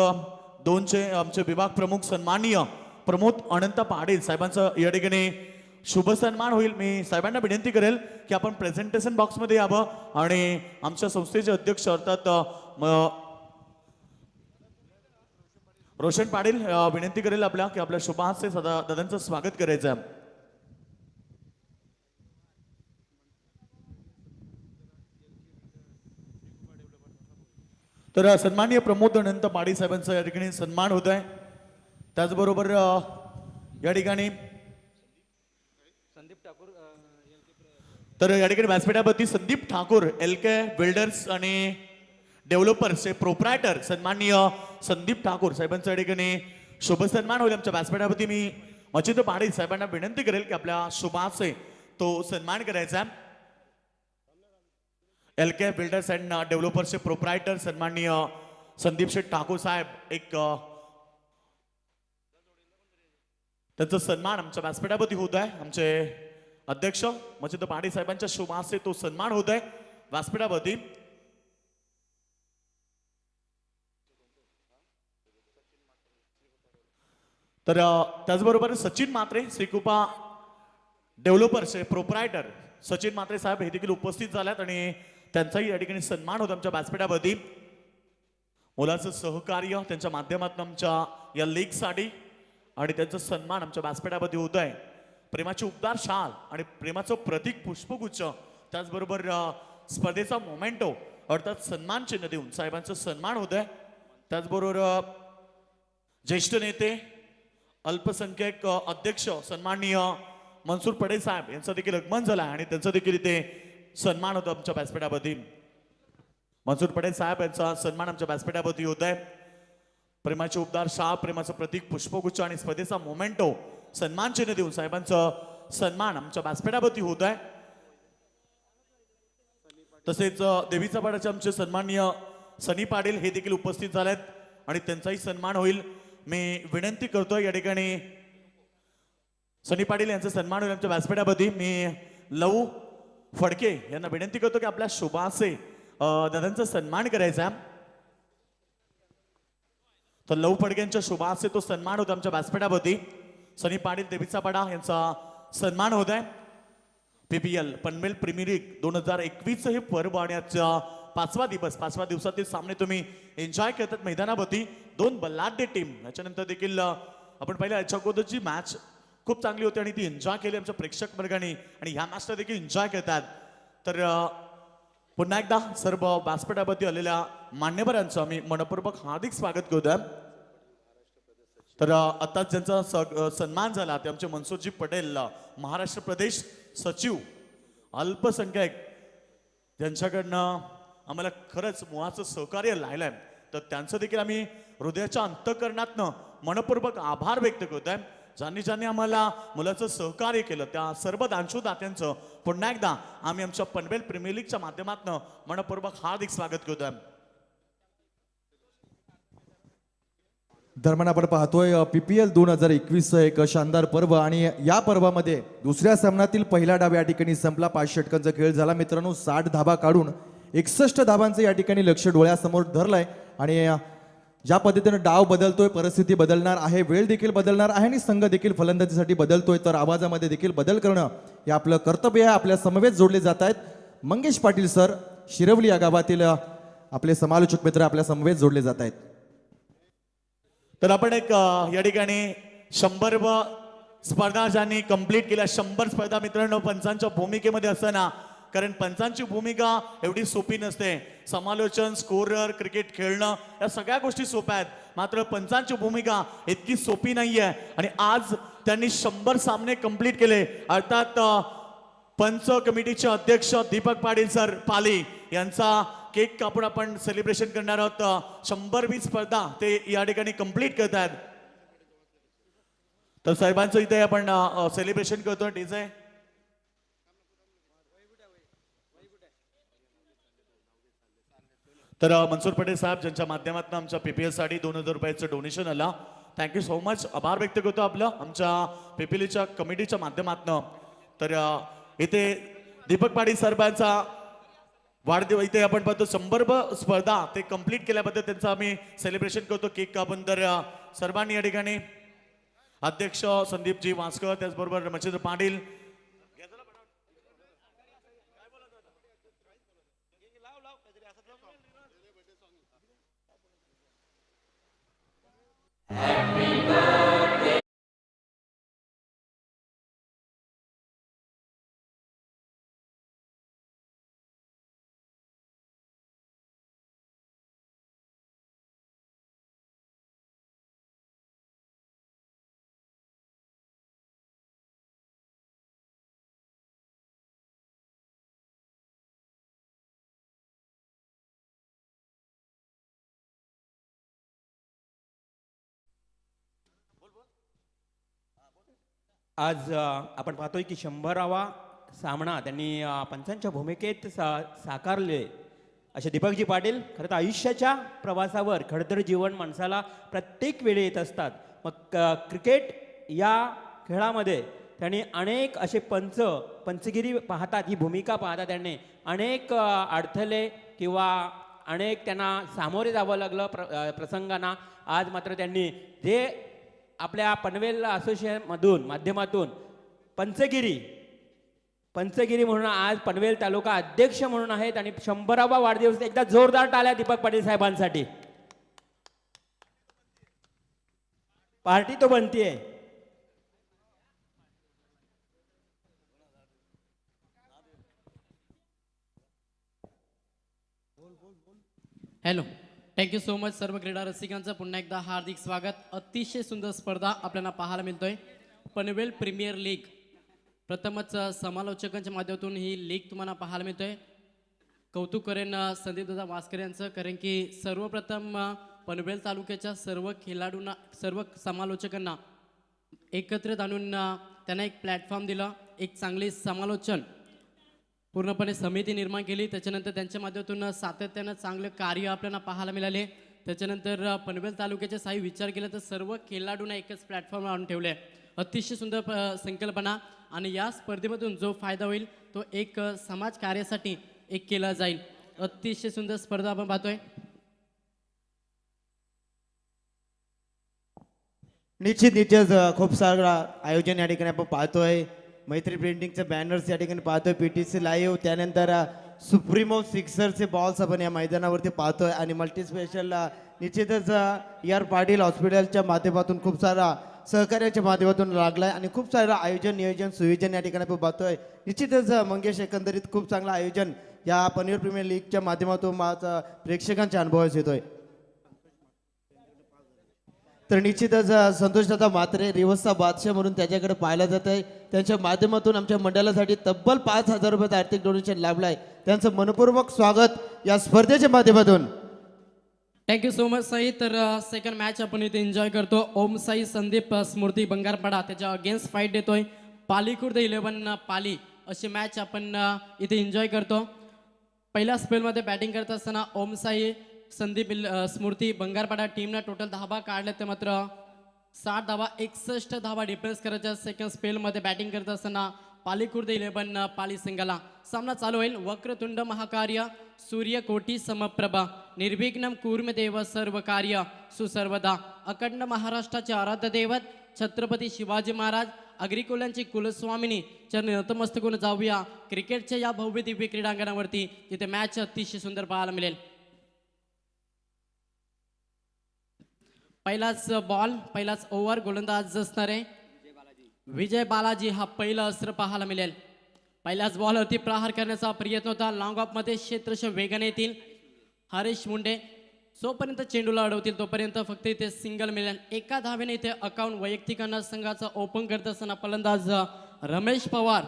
2चे आमचे विभाग प्रमुख सन्माननीय प्रमोद अनंत पाटील साहेबांचं या ठिकाणी शुभ सन्मान होईल. मी साहेबांना विनंती करेल की आपण प्रेझेंटेशन बॉक्समध्ये यावं आणि आमच्या संस्थेचे अध्यक्ष अर्थात रोशन पाटील विनंती करेल आपल्या की आपल्या शुभ हस्ते दादांचं स्वागत करायचं आहे. तर सन्माननीय प्रमोद अनंत पाटील साहेबांचा या ठिकाणी सन्मान होत आहे. त्याचबरोबर या ठिकाणी तर या ठिकाणी व्यासपीठावरती संदीप ठाकूर LK बिल्डर्स आणि डेव्हलपर्सचे प्रोप्रायटर सन्माननीय संदीप ठाकूर साहेबांच्या या ठिकाणी शुभ सन्मान होईल. आमच्या व्यासपीठावरती मी मच्छिंद्र पाटील साहेबांना विनंती करेल की आपल्या शुभाचे तो सन्मान करायचा. LK बिल्डर्स अँड डेव्हलपर्सचे प्रोप्रायटर सन्माननीय संदीप शेठ ठाकूर साहेब एक त्यांचा सन्मान आमच्या व्यासपीठावरती होत आहे. आमचे अध्यक्ष मच्छिंद्र पाटील साहेबांच्या शुभ हस्ते तो सन्मान होत आहे व्यासपीठावरती. तर त्याचबरोबर सचिन म्हात्रे श्रीकृपा डेव्हलपर्सचे प्रोप्रायटर सचिन म्हात्रे साहेब हे देखील उपस्थित झाल्यात आणि त्यांचाही या ठिकाणी सन्मान होता आमच्या व्यासपीठावरती. मुलाचं सहकार्य त्यांच्या माध्यमातून आमच्या या लीगसाठी आणि त्यांचा सन्मान आमच्या व्यासपीठावरती होत आहे. प्रेमाची उबदार शाल आणि प्रेमाचं प्रतीक पुष्पगुच्छ, त्याचबरोबर स्पर्धेचा मोमेंटो अर्थात सन्मान चिन्ह देऊन साहेबांचं सन्मान होत आहे. त्याचबरोबर ज्येष्ठ नेते अल्पसंख्याक अध्यक्ष सन्माननीय मनसूर पटेल साहेब यांचं देखील आगमन झालं आहे आणि त्यांचं देखील इथे सन्मान होतं आमच्या व्यासपीठावरती. मनसूर पटेल साहेब यांचा सन्मान आमच्या व्यासपीठावरती होत आहे. प्रेमाची उबदार शाल, प्रेमाचं प्रतीक पुष्पगुच्छ आणि स्पर्धेचा मोमेंटो सन्मान चिन्ह देऊन साहेबांचं सन्मान आमच्या व्यासपीठावरती होत आहे. तसेच देवीचा पाडाचे आमचे सन्माननीय सनी पाटील हे देखील उपस्थित झालेत आणि त्यांचाही सन्मान होईल. मी विनंती करतोय या ठिकाणी सनी पाटील यांचा सन्मान होईल आमच्या व्यासपीठावरती. मी लव फडके यांना विनंती करतो की आपल्या शुभासे दादांचा सन्मान करायचा. तर लव फडकेंच्या शुभासे तो सन्मान होता आमच्या व्यासपीठावरती. सनी पाटील देवीचा पाडा यांचा सन्मान होत आहे. PPL पनवेल प्रीमियर लीग 2021 हे पर्व आणि आजच्या 5व्या दिवसातील सामने तुम्ही एन्जॉय करतात मैदानावरती. 2 बलाढ्य टीम याच्यानंतर देखील आपण पाहिलं याच्या अगोदरची मॅच खूप चांगली होती आणि ती एन्जॉय केली आमच्या प्रेक्षक वर्गाने आणि ह्या मॅचला देखील एन्जॉय करतात. तर पुन्हा एकदा सर्व व्यासपीठावरती आलेल्या मान्यवरांचं मी मनपूर्वक हार्दिक स्वागत करतोय. तर आताच ज्यांचा सन्मान झाला ते आमचे मनसुखजी पटेल, महाराष्ट्र प्रदेश सचिव अल्पसंख्याक, ज्यांच्याकडनं आम्हाला खरंच मुळाचं सहकार्य लायलंय. तर त्यांचं देखील आम्ही हृदयाच्या अंतःकरणातनं मनपूर्वक आभार व्यक्त करतोय. ज्यांनी ज्यांनी आम्हाला मुलाचं सहकार्य केलं त्या सर्व दानशूदात्यांचं पुन्हा एकदा आम्ही आमच्या पनवेल प्रीमियर लीगच्या माध्यमातून मनपूर्वक हार्दिक स्वागत करतोय. दरम्यान आपण पाहतोय PPL 2021 एक शानदार पर्व आणि या पर्वामध्ये दुसऱ्या सामन्यातील पहिला डाव या ठिकाणी संपला. 5 षटकांचा खेळ झाला मित्रांनो. 60 धाबा काढून 61 धाबांचं या ठिकाणी लक्ष डोळ्यासमोर धरलंय आणि ज्या पद्धतीने डाव बदलतोय, परिस्थिती बदलणार आहे, वेळ देखील बदलणार आहे आणि संघ देखील फलंदाजीसाठी बदलतोय, तर आवाजामध्ये देखील बदल करणं हे आपलं कर्तव्य आहे. आपल्या समवेत जोडले जात आहेत मंगेश पाटील सर, शिरवली या गावातील आपले समालोचक मित्र आपल्या समवेत जोडले जात आहेत. तर आपण एक या ठिकाणी 100 स्पर्धा ज्यांनी कंप्लीट केल्या, 100 स्पर्धा मित्रांनो पंचांच्या भूमिकेमध्ये असताना, कारण पंचांची भूमिका एवढी सोपी नसते. समालोचन, स्कोरर, क्रिकेट खेळणं या सगळ्या गोष्टी सोप्या आहेत, मात्र पंचांची भूमिका इतकी सोपी नाहीये. आणि आज त्यांनी 100 सामने कंप्लीट केले. अर्थात पंच कमिटीचे अध्यक्ष दीपक पाटील सर पाली यांचा केक कापून आपण सेलिब्रेशन करणार आहोत. 100वी स्पर्धा ते या ठिकाणी कंप्लीट करत आहेत. तर साहेबांचं इथे आपण सेलिब्रेशन करतोय. डीजे तर मनसूर पटेल साहेब ज्यांच्या माध्यमातून आमच्या PPL साठी 2000 रुपयाचं डोनेशन आलं. Thank you so much. आभार व्यक्त करतो आपलं आमच्या PPLच्या कमिटीच्या माध्यमातून. तर इथे दीपक पाटील साहेबांचा वाढदिवस इथे आपण पाहतो. 100 स्पर्धा ते कंप्लीट केल्याबद्दल त्यांचं आम्ही सेलिब्रेशन करतो केक कापून. तर सर्वांनी या ठिकाणी अध्यक्ष संदीपजी वास्कर, त्याचबरोबर मच्छिंद्र पाटील, आज आपण पाहतोय की 100वा सामना त्यांनी पंचांच्या भूमिकेत साकारले असे दीपकजी पाटील. खरं तर आयुष्याच्या प्रवासावर खडतर जीवन माणसाला प्रत्येक वेळी येत असतात. मग क्रिकेट या खेळामध्ये त्यांनी अनेक असे पंचगिरी पाहतात, ही भूमिका पाहतात. त्यांनी अनेक अडथळे किंवा अनेक त्यांना सामोरे जावं लागलं प्रसंगांना. आज मात्र त्यांनी जे आपल्या पनवेल असोसिएशनमधून माध्यमातून पंचगिरी म्हणून आज पनवेल तालुका अध्यक्ष म्हणून आहेत आणि 100वा वाढदिवस. एकदा जोरदार टाळ्या दीपक पाटील साहेबांसाठी. पार्टी तो बनतीये. Hello, thank you so much. सर्व क्रीडा रसिकांचं पुन्हा एकदा हार्दिक स्वागत. अतिशय सुंदर स्पर्धा आपल्याला पाहायला मिळतोय. पनवेल प्रीमियर लीग प्रथमच समालोचकांच्या माध्यमातून ही लीग तुम्हाला पाहायला मिळतोय. कौतुक करेन संदीप दादा वास्कर यांचं, कारण की सर्वप्रथम पनवेल तालुक्याच्या सर्व खेळाडूंना, सर्व समालोचकांना एकत्रित आणून त्यांना एक प्लॅटफॉर्म दिला, एक चांगली समालोचन पूर्णपणे समिती निर्माण केली. त्याच्यानंतर त्यांच्या माध्यमातून सातत्यानं चांगलं कार्य आपल्याला पाहायला मिळाले. त्याच्यानंतर पनवेल तालुक्याचे काही विचार केला तर सर्व खेळाडूंना एकच प्लॅटफॉर्मवर आणून ठेवले. अतिशय सुंदर संकल्पना आणि या स्पर्धेमधून जो फायदा होईल तो एक समाज कार्यासाठी एक केला जाईल. अतिशय सुंदर स्पर्धा आपण पाहतोय. निश्चित खूप सारं आयोजन या ठिकाणी आपण पाहतोय. मैत्री प्रिंटिंगचे बॅनर्स या ठिकाणी पाहतोय, PTC लाईव्ह, त्यानंतर सुप्रीमो सिक्सरचे बॉल्स आपण या मैदानावरती पाहतोय आणि मल्टीस्पेशल निश्चितच ER पाटील हॉस्पिटलच्या माध्यमातून खूप सारा सहकार्याच्या माध्यमातून लागलाय आणि खूप सारं आयोजन, नियोजन, सुयोजन या ठिकाणी आपण पाहतोय. निश्चितच मंगेश, एकंदरीत खूप चांगलं आयोजन या पनवेल प्रीमियर लीगच्या माध्यमातून प्रेक्षकांच्या अनुभवास येतोय. तर निश्चितच संतोषदादा म्हात्रे रिवर्सचा बादशाह म्हणून त्याच्याकडे पाहिलं जात आहे. त्यांच्या माध्यमातून आमच्या मंडळासाठी तब्बल 5,000 रुपयाचं आर्थिक डोनेशन लाभलं आहे. त्यांचं मनपूर्वक स्वागत या स्पर्धेच्या माध्यमातून. Thank you so much Sai. तर सेकंड मॅच आपण इथे एन्जॉय करतो. ओम साई संदीप स्मृती बंगारपाडा त्याच्या अगेन्स्ट फाईट देतोय. पालीखुर्द 11 पाली अशी मॅच आपण इथे एन्जॉय करतो. पहिल्या स्पेलमध्ये बॅटिंग करत असताना ओम साई संदीप स्मृती बंगारपाडा टीमनं टोटल धाबा काढल्या, ते मात्र 60 धाबा 61 धाबा डिफेन्स करायच्या. सेकंड स्पेलमध्ये बॅटिंग करत असताना पालीखुर्द 11 पाली संघाला सामना चालू होईल. वक्रतुंड महाकार्य सूर्यकोटी समप्रभा निर्विघ्नं कुर्मदेव सर्व कार्य सुसर्वदा. अखंड महाराष्ट्राचे आराध्य दैवत छत्रपती शिवाजी महाराज अग्रिकुलांची कुलस्वामिनी चरणी नतमस्तकून जाऊया क्रिकेटच्या या भव्य दिव्य क्रीडांगणावरती, जिथे मॅच अतिशय सुंदर पाहायला मिळेल. पहिलाच बॉल पहिलाच ओव्हर गोलंदाज असणार आहे विजय बालाजी. हा पहिला अस्त्र पाहायला मिळेल. पहिल्याच बॉलवरती प्रहार करण्याचा प्रयत्न होता. लॉंग ऑफ मध्ये क्षेत्रशः वेगाने येतील हरीश मुंडे. जोपर्यंत चेंडूला अडवतील तोपर्यंत फक्त इथे सिंगल मिळेल. एका धावेने इथे अकाउंट वैयक्तिक संघाचा ओपन करत असताना फलंदाज रमेश पवार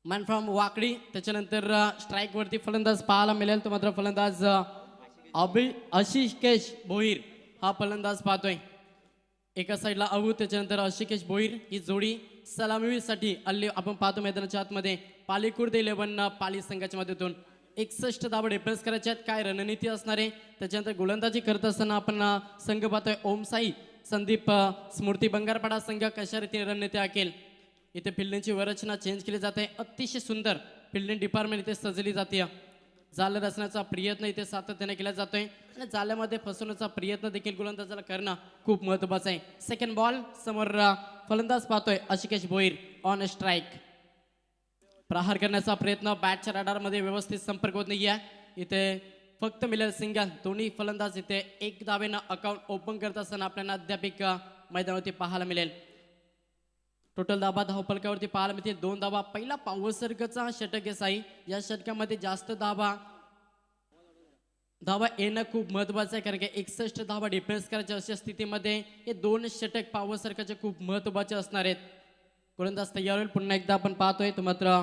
मॅन फ्रॉम वाकडी. त्याच्यानंतर स्ट्राईक वरती फलंदाज पाहायला मिळेल, तो मात्र फलंदाज आशिकेश भोईर हा फलंदाज पाहतोय. एका साईडला अबू, त्याच्यानंतर आशिकेश भोईर ही जोडी सलामीसाठी अल्ली आपण पाहतो मैदानाच्या आतमध्ये. पालीखुर्द 11 पाली संघाच्या मदतीतून 61 धावा डिफेन्स करायचे आहेत. काय रणनीती असणार आहे, त्याच्यानंतर गोलंदाजी करत असताना आपण संघ पाहतोय ओम साई संदीप स्मृती बंगारपाडा संघ कशा रीतीने रणनीती आखेल. इथे फिल्डिंगची वरचना चेंज केली जाते. अतिशय सुंदर फिल्डिंग डिपार्टमेंट इथे सजली जाते. जालं रचण्याचा प्रयत्न इथे सातत्याने केला जातोय आणि जाल्यामध्ये फसवण्याचा प्रयत्न देखील गोलंदाजाला करणं खूप महत्त्वाचं आहे. सेकंड बॉल समोर फलंदाज पाहतोय आशिकेश भोईर ऑन स्ट्राईक. प्रहार करण्याचा प्रयत्न बॅटच्या रडारमध्ये व्यवस्थित संपर्क होत नाहीये. इथे फक्त मिळेल सिंगल. दोन्ही फलंदाज इथे एक धावेनं अकाउंट ओपन करत असताना आपल्याला अद्याप मैदानावरती पाहायला मिळेल. टोटल धाबा धावफलकावरती पाहायला मिळतील 2 धाबा. पहिला पावसर्गचा षटक आहे साई. या षटकामध्ये जास्त धाबा येणं खूप महत्वाचं आहे, कारण की 61 धाबा डिफेन्स करायच्या अशा स्थितीमध्ये हे 2 षटक पावसर्गाचे खूप महत्वाचे असणार आहेत. गोलंदाज तयार होईल. पुन्हा एकदा आपण पाहतोय तो मात्र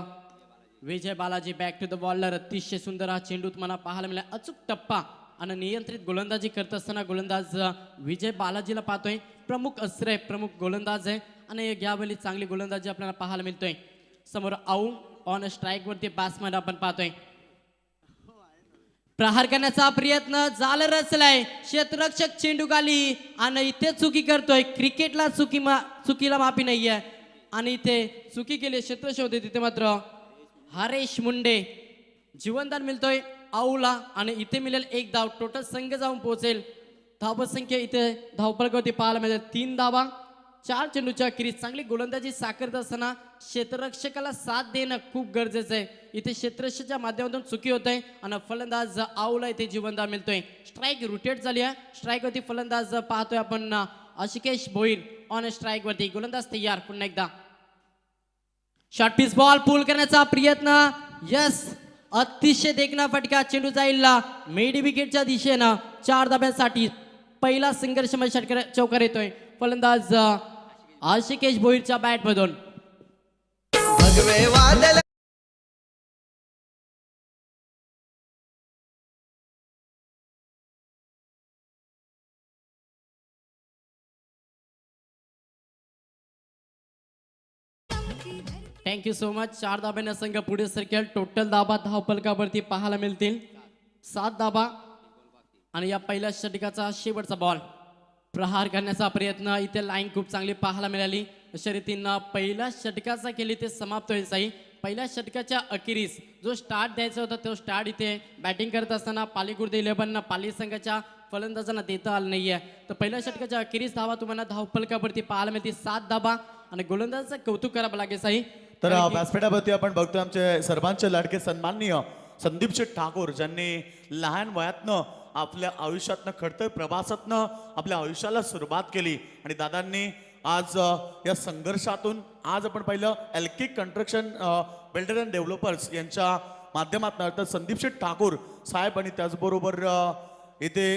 Vijay Balaji back to the bowler. अतिशय सुंदर हा चेंडू तुम्हाला पाहायला मिळाला. अचूक टप्पा आणि नियंत्रित गोलंदाजी करत असताना गोलंदाज विजय बालाजीला पाहतोय. प्रमुख अस्त्र आहे, प्रमुख गोलंदाज आहे आणि यावेळी चांगली गोलंदाजी आपल्याला पाहायला मिळतोय. समोर आऊ ऑन स्ट्राईक वरती बॅट्समॅन आपण पाहतोय. प्रहार करण्याचा प्रयत्न जाल रचलाय. क्षेत्ररक्षक चेंडू खाली आणि इथे चुकी करतोय. क्रिकेटला चुकीला माफी नाहीये आणि इथे चुकी केली क्षेत्र शोधते. तिथे मात्र हरेश मुंडे जीवनदान मिळतोय आऊला आणि इथे मिळेल 1 धाव. टोटल संघ जाऊन पोहोचेल. धावसंख्या इथे धावफलकावरती पाहायला मिळेल 3 धावा 4 चेंडूच्या अखेरीस. चांगली गोलंदाजी साकारत असताना क्षेत्ररक्षकाला साथ देणं खूप गरजेचं आहे. इथे क्षेत्ररक्षकाच्या माध्यमातून चुकी होत आहे आणि फलंदाज आऊला इथे जीवनदान मिळतोय. स्ट्राईक रोटेट झाली आहे. स्ट्राईक वरती फलंदाज पाहतोय आपण आशिकेश भोईर ऑन स्ट्राईक वरती. गोलंदाज तयार. पुन्हा एकदा शॉर्ट पिच बॉल पुल करण्याचा प्रयत्न. यस, अतिशय देखणा फटका. चेंडू जाईल मिड विकेटच्या दिशेनं 4 धाब्यांसाठी. पहिला संघर्षमय षटकार चौकार येतोय फलंदाज आशिकेश भोईरच्या बॅट मधून. भगवे वादळ थँक्यू सो मच. 4 धाब्याने संघ पुढे सरकेल. टोटल धाबा धावफलकावरती पाहायला मिळतील 7 धाबा आणि या पहिल्या षटकाचा शेवटचा बॉल. प्रहार करण्याचा प्रयत्न. इथे लाईन खूप चांगली पाहायला मिळाली. अशा रीतीनं पहिल्या षटकाचा केली ते समाप्त होईल साई. पहिल्या षटकाच्या अखेरीस जो स्टार्ट द्यायचा होता तो स्टार्ट इथे बॅटिंग करत असताना पालीखुर्द 11 पाली संघाच्या फलंदाजांना देता आलं नाहीये. तर पहिल्या षटकाच्या अखेरीस धावा तुम्हाला धावफलकावरती पाहायला मिळतील 7 धाबा आणि गोलंदाजाचं कौतुक करावं लागेल साई. तर व्यासपीठावरती आपण बघतोय आमचे सर्वांचे लाडके सन्माननीय संदीप शेठ ठाकूर, ज्यांनी लहान वयातनं आपल्या आयुष्यातनं खडतर प्रवासातनं आपल्या आयुष्याला सुरुवात केली आणि दादांनी आज या संघर्षातून आज आपण पाहिलं LK construction builder and developers यांच्या माध्यमातून तर संदीप शेठ ठाकूर साहेब आणि त्याचबरोबर इथे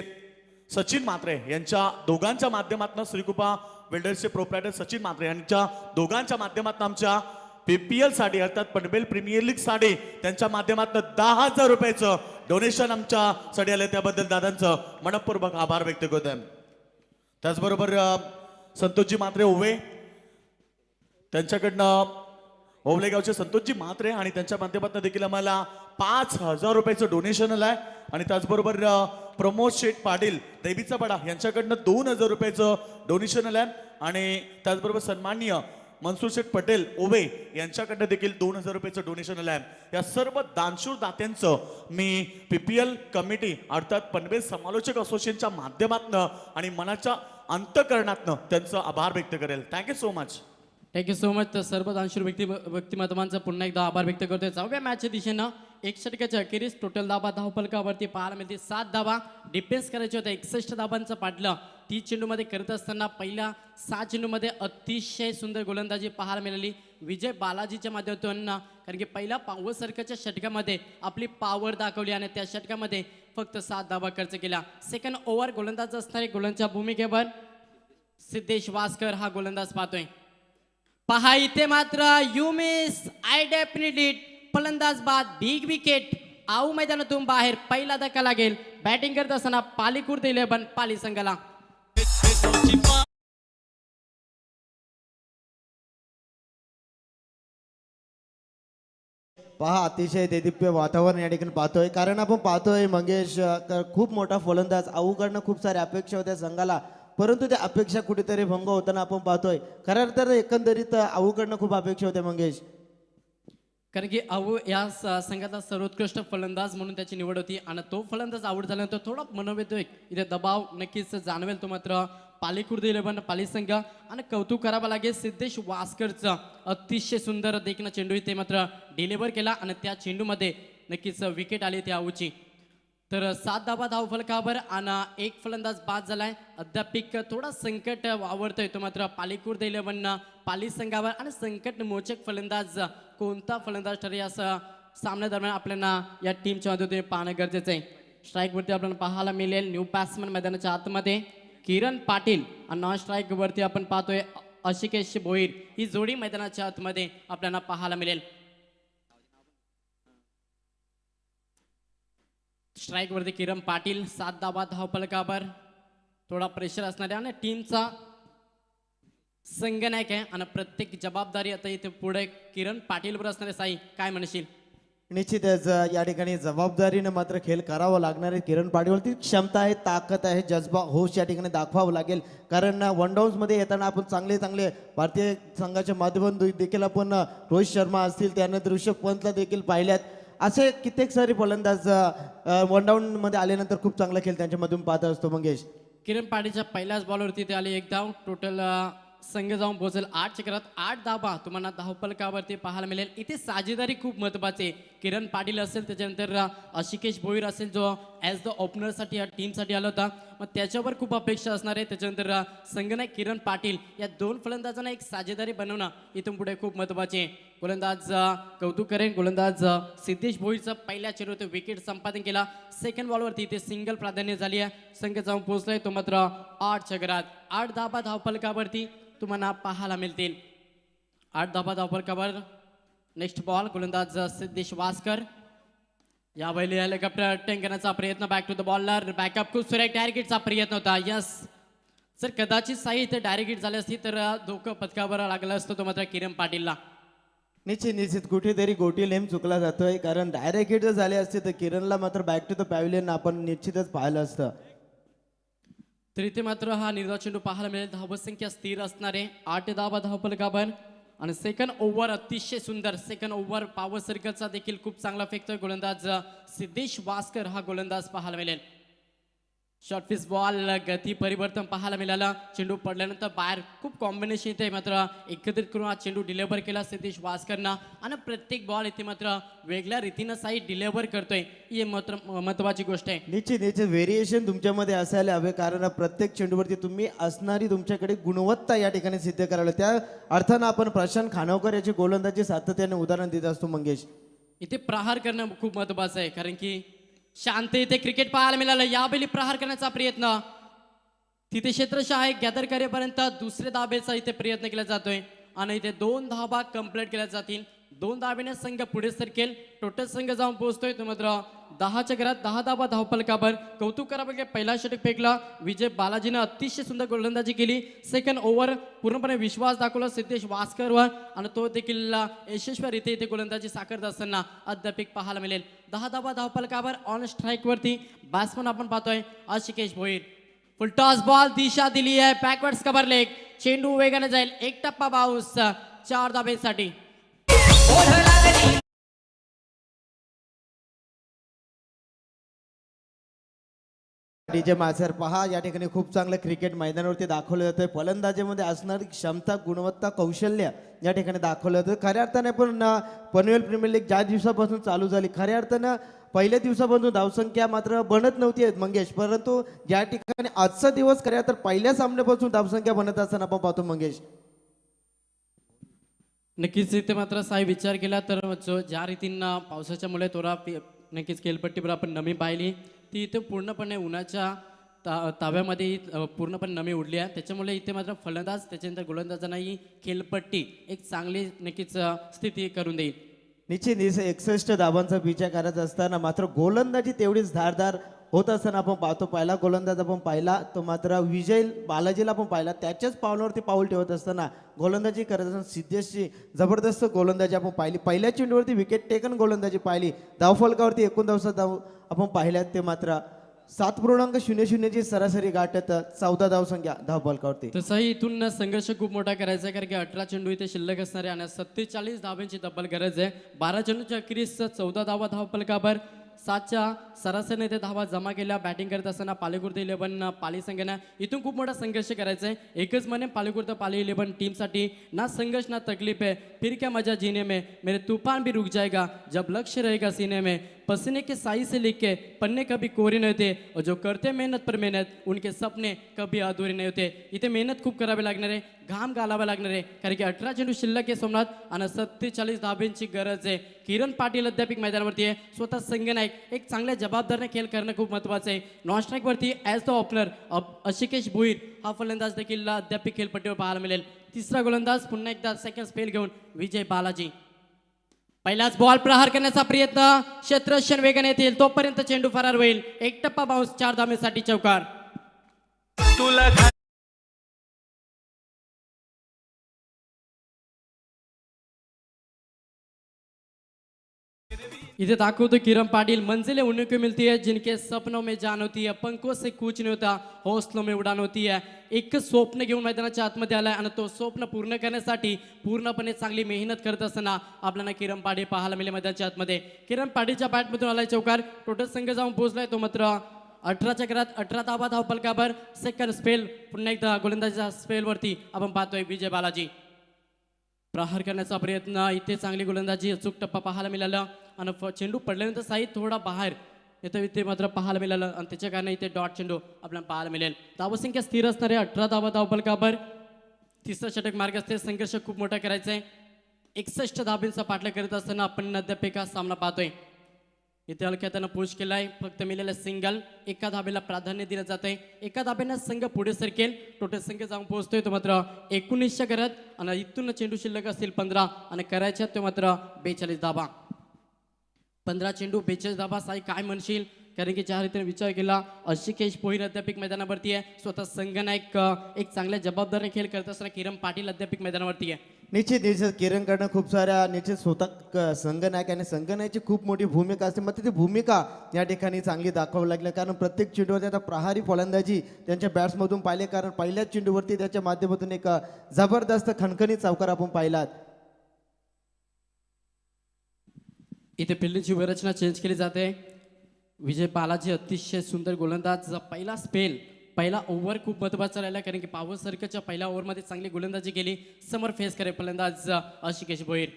सचिन म्हात्रे यांच्या दोघांच्या माध्यमातून श्रीकृपा बिल्डर्सचे प्रोप्रायटर सचिन म्हात्रे यांच्या दोघांच्या माध्यमातून आमच्या PPL साठी अर्थात पनवेल प्रीमियर लीग साठी त्यांच्या माध्यमातून 10,000 रुपयाचं डोनेशन आमच्यासाठी आलं, त्याबद्दल दादांचं मनपूर्वक आभार व्यक्त करतोय. त्याचबरोबर संतोषजी म्हात्रे ओवे त्यांच्याकडनं ओवलेगावचे संतोषजी म्हात्रे आणि त्यांच्या माध्यमातून देखील आम्हाला 5,000 रुपयाचं डोनेशन आलंय. आणि त्याचबरोबर प्रमोद शेठ पाटील देवीचा पडा यांच्याकडनं 2,000 रुपयाचं डोनेशन आलंय. आणि त्याचबरोबर सन्माननीय मनसूर शेठ पटेल ओवे यांच्याकडनं देखील 2,000 रुपयाचं डोनेशन आलंय. या सर्व दानशूर दात्यांचं मी PPL कमिटी अर्थात पनवेल समालोचक असोसिएशनच्या माध्यमातून आणि मनाच्या अंतकरणातनं त्यांचं आभार व्यक्त करेल. Thank you so much. Thank you so much. तर सर्व दानशूर व्यक्तिमत्वांचा पुन्हा एकदा आभार व्यक्त करतोय. 4व्या मॅचच्या दिशेनं 1 षटकाच्या अखेरीस टोटल धाबा धावफलकावरती पाहायला मिळते 7 धाबा. डिफेन्स करायचे होते 61 धाबांचं पाडलं. 30 चेंडूमध्ये करत असताना पहिल्या 6 चेंडूमध्ये अतिशय सुंदर गोलंदाजी पाहायला मिळाली विजय बालाजीच्या माध्यमातून, कारण की पहिल्या पॉवर सर्कलच्या षटकामध्ये आपली पॉवर दाखवली आणि त्या षटकामध्ये फक्त 7 धाबा खर्च केला. सेकंड ओव्हर गोलंदाज असणारे गोलंदाजच्या भूमिकेवर सिद्धेश वासकर हा गोलंदाज पाहतोय. पहा इथे मात्र यू मिस आय डेफिनेटली फलंदाज बाद बिग विकेट आऊ मैदानातून बाहेर. पहिला धक्का लागेल बॅटिंग करत असताना पालीकुर्द 11 पाली संघाला. पहा अतिशय देदीप्य वातावरण या ठिकाणी पाहतोय, कारण आपण पाहतोय मंगेश खूप मोठा फलंदाज आऊकडनं खूप साऱ्या अपेक्षा होत्या संघाला, परंतु त्या अपेक्षा कुठेतरी भंग होताना आपण पाहतोय. खरं तर एकंदरीत आऊकडनं खूप अपेक्षा होत्या मंगेश, कारण की अवू या संघाचा सर्वोत्कृष्ट फलंदाज म्हणून त्याची निवड होती आणि तो फलंदाज आवड झाल्यानंतर थोडा मनोवेतो इथे दबाव नक्कीच जाणवेल. तो मात्र पालीकुर्द 11 पाली संघ आणि कौतुक करावं लागेल सिद्धेश वासकरचं. अतिशय सुंदर देखील चेंडू इथे मात्र डिलिव्हर केला आणि त्या चेंडूमध्ये नक्कीच विकेट आली त्या आऊची. तर 7 धाबा धावफलकावर आणि 1 फलंदाज बाद झालाय. अद्यापिक थोडा संकट वावरतोय तो मात्र पालीकुर्द 11 पाली संघावर आणि संकट मोचक फलंदाज कोणता फलंदाज ठरेल या सामन्यादरम्यान आपल्याला या टीमच्या माध्यमातून पाहणं गरजेचं आहे. स्ट्राईकवरती आपल्याला पाहायला मिळेल न्यू बॅट्समन मैदानाच्या आतमध्ये किरण पाटील आणि नॉन स्ट्राईक वरती आपण पाहतोय अशिकेश भोईर. ही जोडी मैदानाच्या आतमध्ये आपल्याला पाहायला मिळेल. स्ट्राईक वरती किरण पाटील 7 धाबा धावफलकावर. थोडा प्रेशर असणाऱ्या आणि टीमचा संघनायक आहे आणि प्रत्येक जबाबदारी आता इथे पुढे किरण पाटीलवर असणारे. साई काय म्हणशील? निश्चितच या ठिकाणी जबाबदारीनं मात्र खेळ करावा लागणार आहे. किरण पाटीलवरती क्षमता आहे, ताकद आहे, जज्बा होश या ठिकाणी दाखवावं लागेल, कारण वन डाऊन्समध्ये येताना आपण चांगले चांगले भारतीय संघाच्या माध्यमातून देखील आपण रोहित शर्मा असतील त्यानंतर ऋषभ पंतला देखील पाहिल्यात. असे कित्येक सारे फलंदाज वन डाऊन मध्ये आल्यानंतर खूप चांगला खेळ त्यांच्यामधून पाहत असतो मंगेश. किरण पाटीलच्या पहिल्याच बॉलवरती ते आले 1 धाव. टोटल संघ जाऊन पोहोचेल 8 चक्रात 8 धाबा तुम्हाला धावफलकावरती पाहायला मिळेल. इथे साजेदारी खूप महत्वाची. किरण पाटील असेल त्याच्यानंतर अशिकेश भोईर असेल जो ॲज द ओपनरसाठी या टीमसाठी आला होता, मग त्याच्यावर खूप अपेक्षा असणार आहे. त्याच्यानंतर संघनायक किरण पाटील या 2 फलंदाजांना एक साजेदारी बनवणं इथून पुढे खूप महत्वाचे आहे. गोलंदाज कौतुक करेन गोलंदाज सिद्धेश भोईरचा पहिल्या चेंडूवरती विकेट संपादन केला. सेकंड बॉलवरती इथे सिंगल प्राधान्य झाली आहे. संघ जाऊन पोहोचलाय तो मात्र 8 चक्रात. 8 धाबा धावफलकावरती तुम्हाला पाहायला मिळतील. 8 धाबा धावफलकावर. नेक्स्ट बॉल गोलंदाज सिद्धेश वासकर. या वेळी हेलिकॉप्टर अटेम्प्ट करण्याचा प्रयत्न. Back to the bowler. Backup खूप सुरेख डायरेक्ट प्रयत्न होता. यस सर, कदाचित साई इथे डायरेक्ट झाली असती तर धोका पथकावर लागला असतो तो मात्र किरण पाटीलला. निश्चित कुठेतरी गोटी लेम चुकला जातोय, कारण डायरेक्ट हिट जर झाले असते तर किरणला मात्र बॅक टू द पॅव्हिलियन आपण निश्चितच पाहिलं असतं. तर इथे मात्र हा निर्धाव चेंडू पाहायला मिळेल. धावसंख्या स्थिर असणारे 8 धाबा धावफलकावर आणि सेकंड ओव्हर अतिशय सुंदर. सेकंड ओव्हर पॉवर सर्कलचा देखील खूप चांगला फेकतोय गोलंदाज सिद्धेश वासकर हा गोलंदाज पाहायला मिळेल. शॉर्ट पिच बॉल गती परिवर्तन पाहायला मिळालं. चेंडू पडल्यानंतर बाहेर खूप कॉम्बिनेशन इथे मात्र एकत्रित करून हा चेंडू डिलिव्हर केला सिद्धेश वासकरनं आणि प्रत्येक बॉल इथे मात्र वेगळ्या रीतीनं साई डिलिव्हर करतोय. ही मात्र महत्वाची गोष्ट आहे. निश्चित व्हेरिएशन तुमच्यामध्ये असायला हवे, कारण प्रत्येक चेंडूवरती तुम्ही असणारी तुमच्याकडे गुणवत्ता या ठिकाणी सिद्ध करायला. त्या अर्थानं आपण प्रशांत खानोकर याची गोलंदाजी सातत्याने उदाहरण देत असतो मंगेश. इथे प्रहार करणं खूप महत्वाचं आहे, कारण की शांत इथे क्रिकेट पाहायला मिळालं. यावेळी प्रहार करण्याचा प्रयत्न तिथे क्षेत्रशः गॅदर करेपर्यंत दुसरे धाबेचा इथे प्रयत्न केला जातोय आणि इथे 2 धाबा कंप्लीट केल्या जातील. 2 धाब्याने संघ पुढे सरकेल. टोटल संघ जाऊन पोहोचतोय तो मात्र 10च्या घरात 10 धाबा धावफलकावर. कौतुक करावं पहिला षटक फेकला विजय बालाजीनं अतिशय सुंदर गोलंदाजी केली. सेकंड ओव्हर पूर्णपणे विश्वास दाखवला सिद्धेश वास्करवर आणि तो देखील यशस्वीरित्या इथे गोलंदाजी साकारत असताना अद्याप पाहायला मिळेल. 10 धाबा धावफलकावर ऑन स्ट्राईक वरती बॅट्समन आपण पाहतोय Ashikesh Bhoir. Full toss ball दिशा दिली आहे बॅकवर्ड्स कव्हर लेग. चेंडू वेगाने जाईल. 1 टप्पा बाउन्स 4 धाब्यासाठी. डीजे मासर पहा या ठिकाणी खूप चांगलं क्रिकेट मैदानावरती दाखवलं जातं. फलंदाजीमध्ये असणारी क्षमता गुणवत्ता कौशल्य या ठिकाणी दाखवलं जातं. खऱ्या अर्थाने पण पनवेल प्रीमियर लीग ज्या दिवसापासून चालू झाली खऱ्या अर्थानं पहिल्या दिवसापासून धावसंख्या मात्र बनत नव्हती मंगेश, परंतु ज्या ठिकाणी आजचा दिवस खऱ्या तर पहिल्या सामन्यापासून धावसंख्या बनत असताना आपण पाहतो मंगेश. नक्कीच इथे मात्र साई विचार केला तर ज्या रीतीनं पावसाच्या मुळे थोडा नक्कीच खेळपट्टीवर आपण नमी पाहिली ती इथे पूर्णपणे उन्हाच्या ताब्यामध्ये पूर्णपणे नमी उडली आहे. त्याच्यामुळे इथे मात्र फलंदाज त्याच्यानंतर गोलंदाजांनाही खेळपट्टी एक चांगली नक्कीच स्थिती करून देईल. निश्चित 61 धाबांचा पिछा करत असताना मात्र गोलंदाजी तेवढीच धारदार होत असताना आपण पाहतो. पहिला गोलंदाज आपण पाहिला तो मात्र विजय बालाजीला आपण पाहिला त्याच्याच पावलावरती पाऊल ठेवत असताना गोलंदाजी करत असताना सिद्धेशची जबरदस्त गोलंदाजी आपण पाहिली. पहिल्या चेंडूवरती विकेट टेकन गोलंदाजी पाहिली. धावफलकावरती 19 धाव आपण पाहिल्यात ते मात्र 7.00 ची सरासरी गाठत 14 धावसंख्या धावफलकावरती. तसंही इथून संघर्ष खूप मोठा करायचा आहे कारण की 18 चेंडू इथे शिल्लक असणारे आणि 47 धावांची तब्बल गरज आहे. 12 चेंडूच्या अखेरीस 14 धावा धावफलकावर. 7च्या सरासरीने ते धावा जमा केल्या. बॅटिंग करत असताना पालीकुर्द 11 पाली संघाने इथून खूप मोठा संघर्ष करायचा आहे. एकच म्हणे पालीकुर्द पाली 11 टीमसाठी ना संघर्ष ना तकलीफ है फिर क्या मजा जीने में मेरे तूफान भी रुक जाएगा जब लक्ष्य रहेगा सीने में पसीने के साई से लिख के पन्ने कभी कोरे नहीं होते और जो करते मेहनत पर मेहनत उनके सपने कभी अधूरे नहीं होते. इथे मेहनत खूप करावी लागणार आहे. घाम घालावा लागणार आहे कारण की 18 चेंडू शिल्लक आहे सोमनाथ आणि 47 धाब्यांची गरज आहे. किरण पाटील अद्याप मैदानावरती आहे. स्वतः संघनायक एक चांगल्या जबाबदारीने खेळ करणं खूप महत्त्वाचं आहे. नॉन स्ट्राईक वरती as the opener Ashikesh Bhoir हा फलंदाज देखील अद्याप खेळपट्टीवर पाहायला मिळेल. तिसरा गोलंदाज पुन्हा एकदा सेकंड स्पेल घेऊन विजय बालाजी. पहिलाच बॉल प्रहार करण्याचा प्रयत्न क्षेत्ररक्षण वेगाने येतील तोपर्यंत चेंडू फरार होईल. 1 टप्पा बाउन्स 4 धाब्यासाठी चौकार. इधर दाखवतो किरण पाटिल मंजिलें उन्हीं को मिलती है जिनके सपनों में जान होती है पंखों से कूच नहीं होता हौसलों में उडान होती है. एक स्वप्न घेऊन मैदानाच्या आतमध्ये आलाय आणि तो स्वप्न पूर्ण करण्यासाठी पूर्णपणे चांगली मेहनत करत असताना आपल्याला किरण पाटील पाहायला मिळेल मैदानाच्या आतमध्ये. किरण पाटीलच्या बॅटमधून आलाय चौकार. टोटल संघ जाऊन पोहोचलाय तो मात्र 18च्या घरात 18 धाबा धावफलकावर. सेकंड स्पेल पुन्हा एकदा गोलंदाजीच्या स्पेलवरती आपण पाहतोय विजय बालाजी. प्रहार करण्याचा प्रयत्न इथे चांगली गोलंदाजी अचूक टप्पा पाहायला मिळाला आणि चेंडू पडल्यानंतर साई थोडा बाहेर येतं इथे मात्र पाहायला मिळालं आणि त्याच्या कारण इथे डॉट चेंडू आपल्याला पाहायला मिळेल. धावसंख्या स्थिर असणारे 18 धावा धावफलकावर. तिसरा षटक मार्ग असते. संघर्ष खूप मोठा करायचा आहे. 61 धाब्यांचा पाठलाग करत असताना आपण अद्याप एका सामना पाहतोय. इथे हलक्या त्यानं पुश केलाय. फक्त मिळालेलं सिंगल. एका धाब्याला प्राधान्य दिलं जात आहे. एका धाब्यानं संघ पुढे सरकेल. टोटल संघ जाऊन पोहोचतोय तो मात्र 19च्या घरात आणि इथून चेंडू शिल्लक असतील 15 आणि करायच्या तो मात्र 42 धाबा. 15 चेंडू 42 धाबा. साई काय म्हणशील कारण की ज्या रीतीने विचार केला आशिकेश भोईर अध्यापिक मैदानावरती आहे. स्वतः संघनायक एक चांगल्या जबाबदारीने खेळ करत असताना किरण पाटील अध्यापिक मैदानावरती आहे. निश्चित किरणकडनं खूप साऱ्या निश्चित स्वतः संघनायक आणि संघनायकची खूप मोठी भूमिका असते. मग ती भूमिका या ठिकाणी चांगली दाखवावी लागली कारण प्रत्येक चेंडूवरती आता प्रहारी फलंदाजी त्यांच्या बॅट्समधून पाहिले कारण पहिल्याच चेंडूवरती त्याच्या माध्यमातून एक जबरदस्त खणखणीत चौकार आपण पाहिलात. इथे फिल्डिंगची रचना चेंज केली जाते. विजय बालाजी अतिशय सुंदर गोलंदाज. पहिला स्पेल पहिला ओव्हर खूप महत्त्वाचा राहिला कारण की पॉवर सर्कलच्या पहिल्या ओव्हरमध्ये चांगली गोलंदाजी केली. समोर फेस करे फलंदाज Ashikesh Bhoir.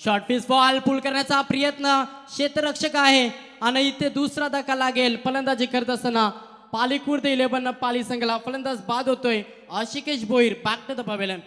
Short pitch ball pull करण्याचा प्रयत्न क्षेत्ररक्षक आहे आणि इथे दुसरा धक्का लागेल. फलंदाजी करत असताना पालीकुर्द 11 पाली संघाला फलंदाज बाद होतोय. Ashikesh Bhoir back to the pavilion.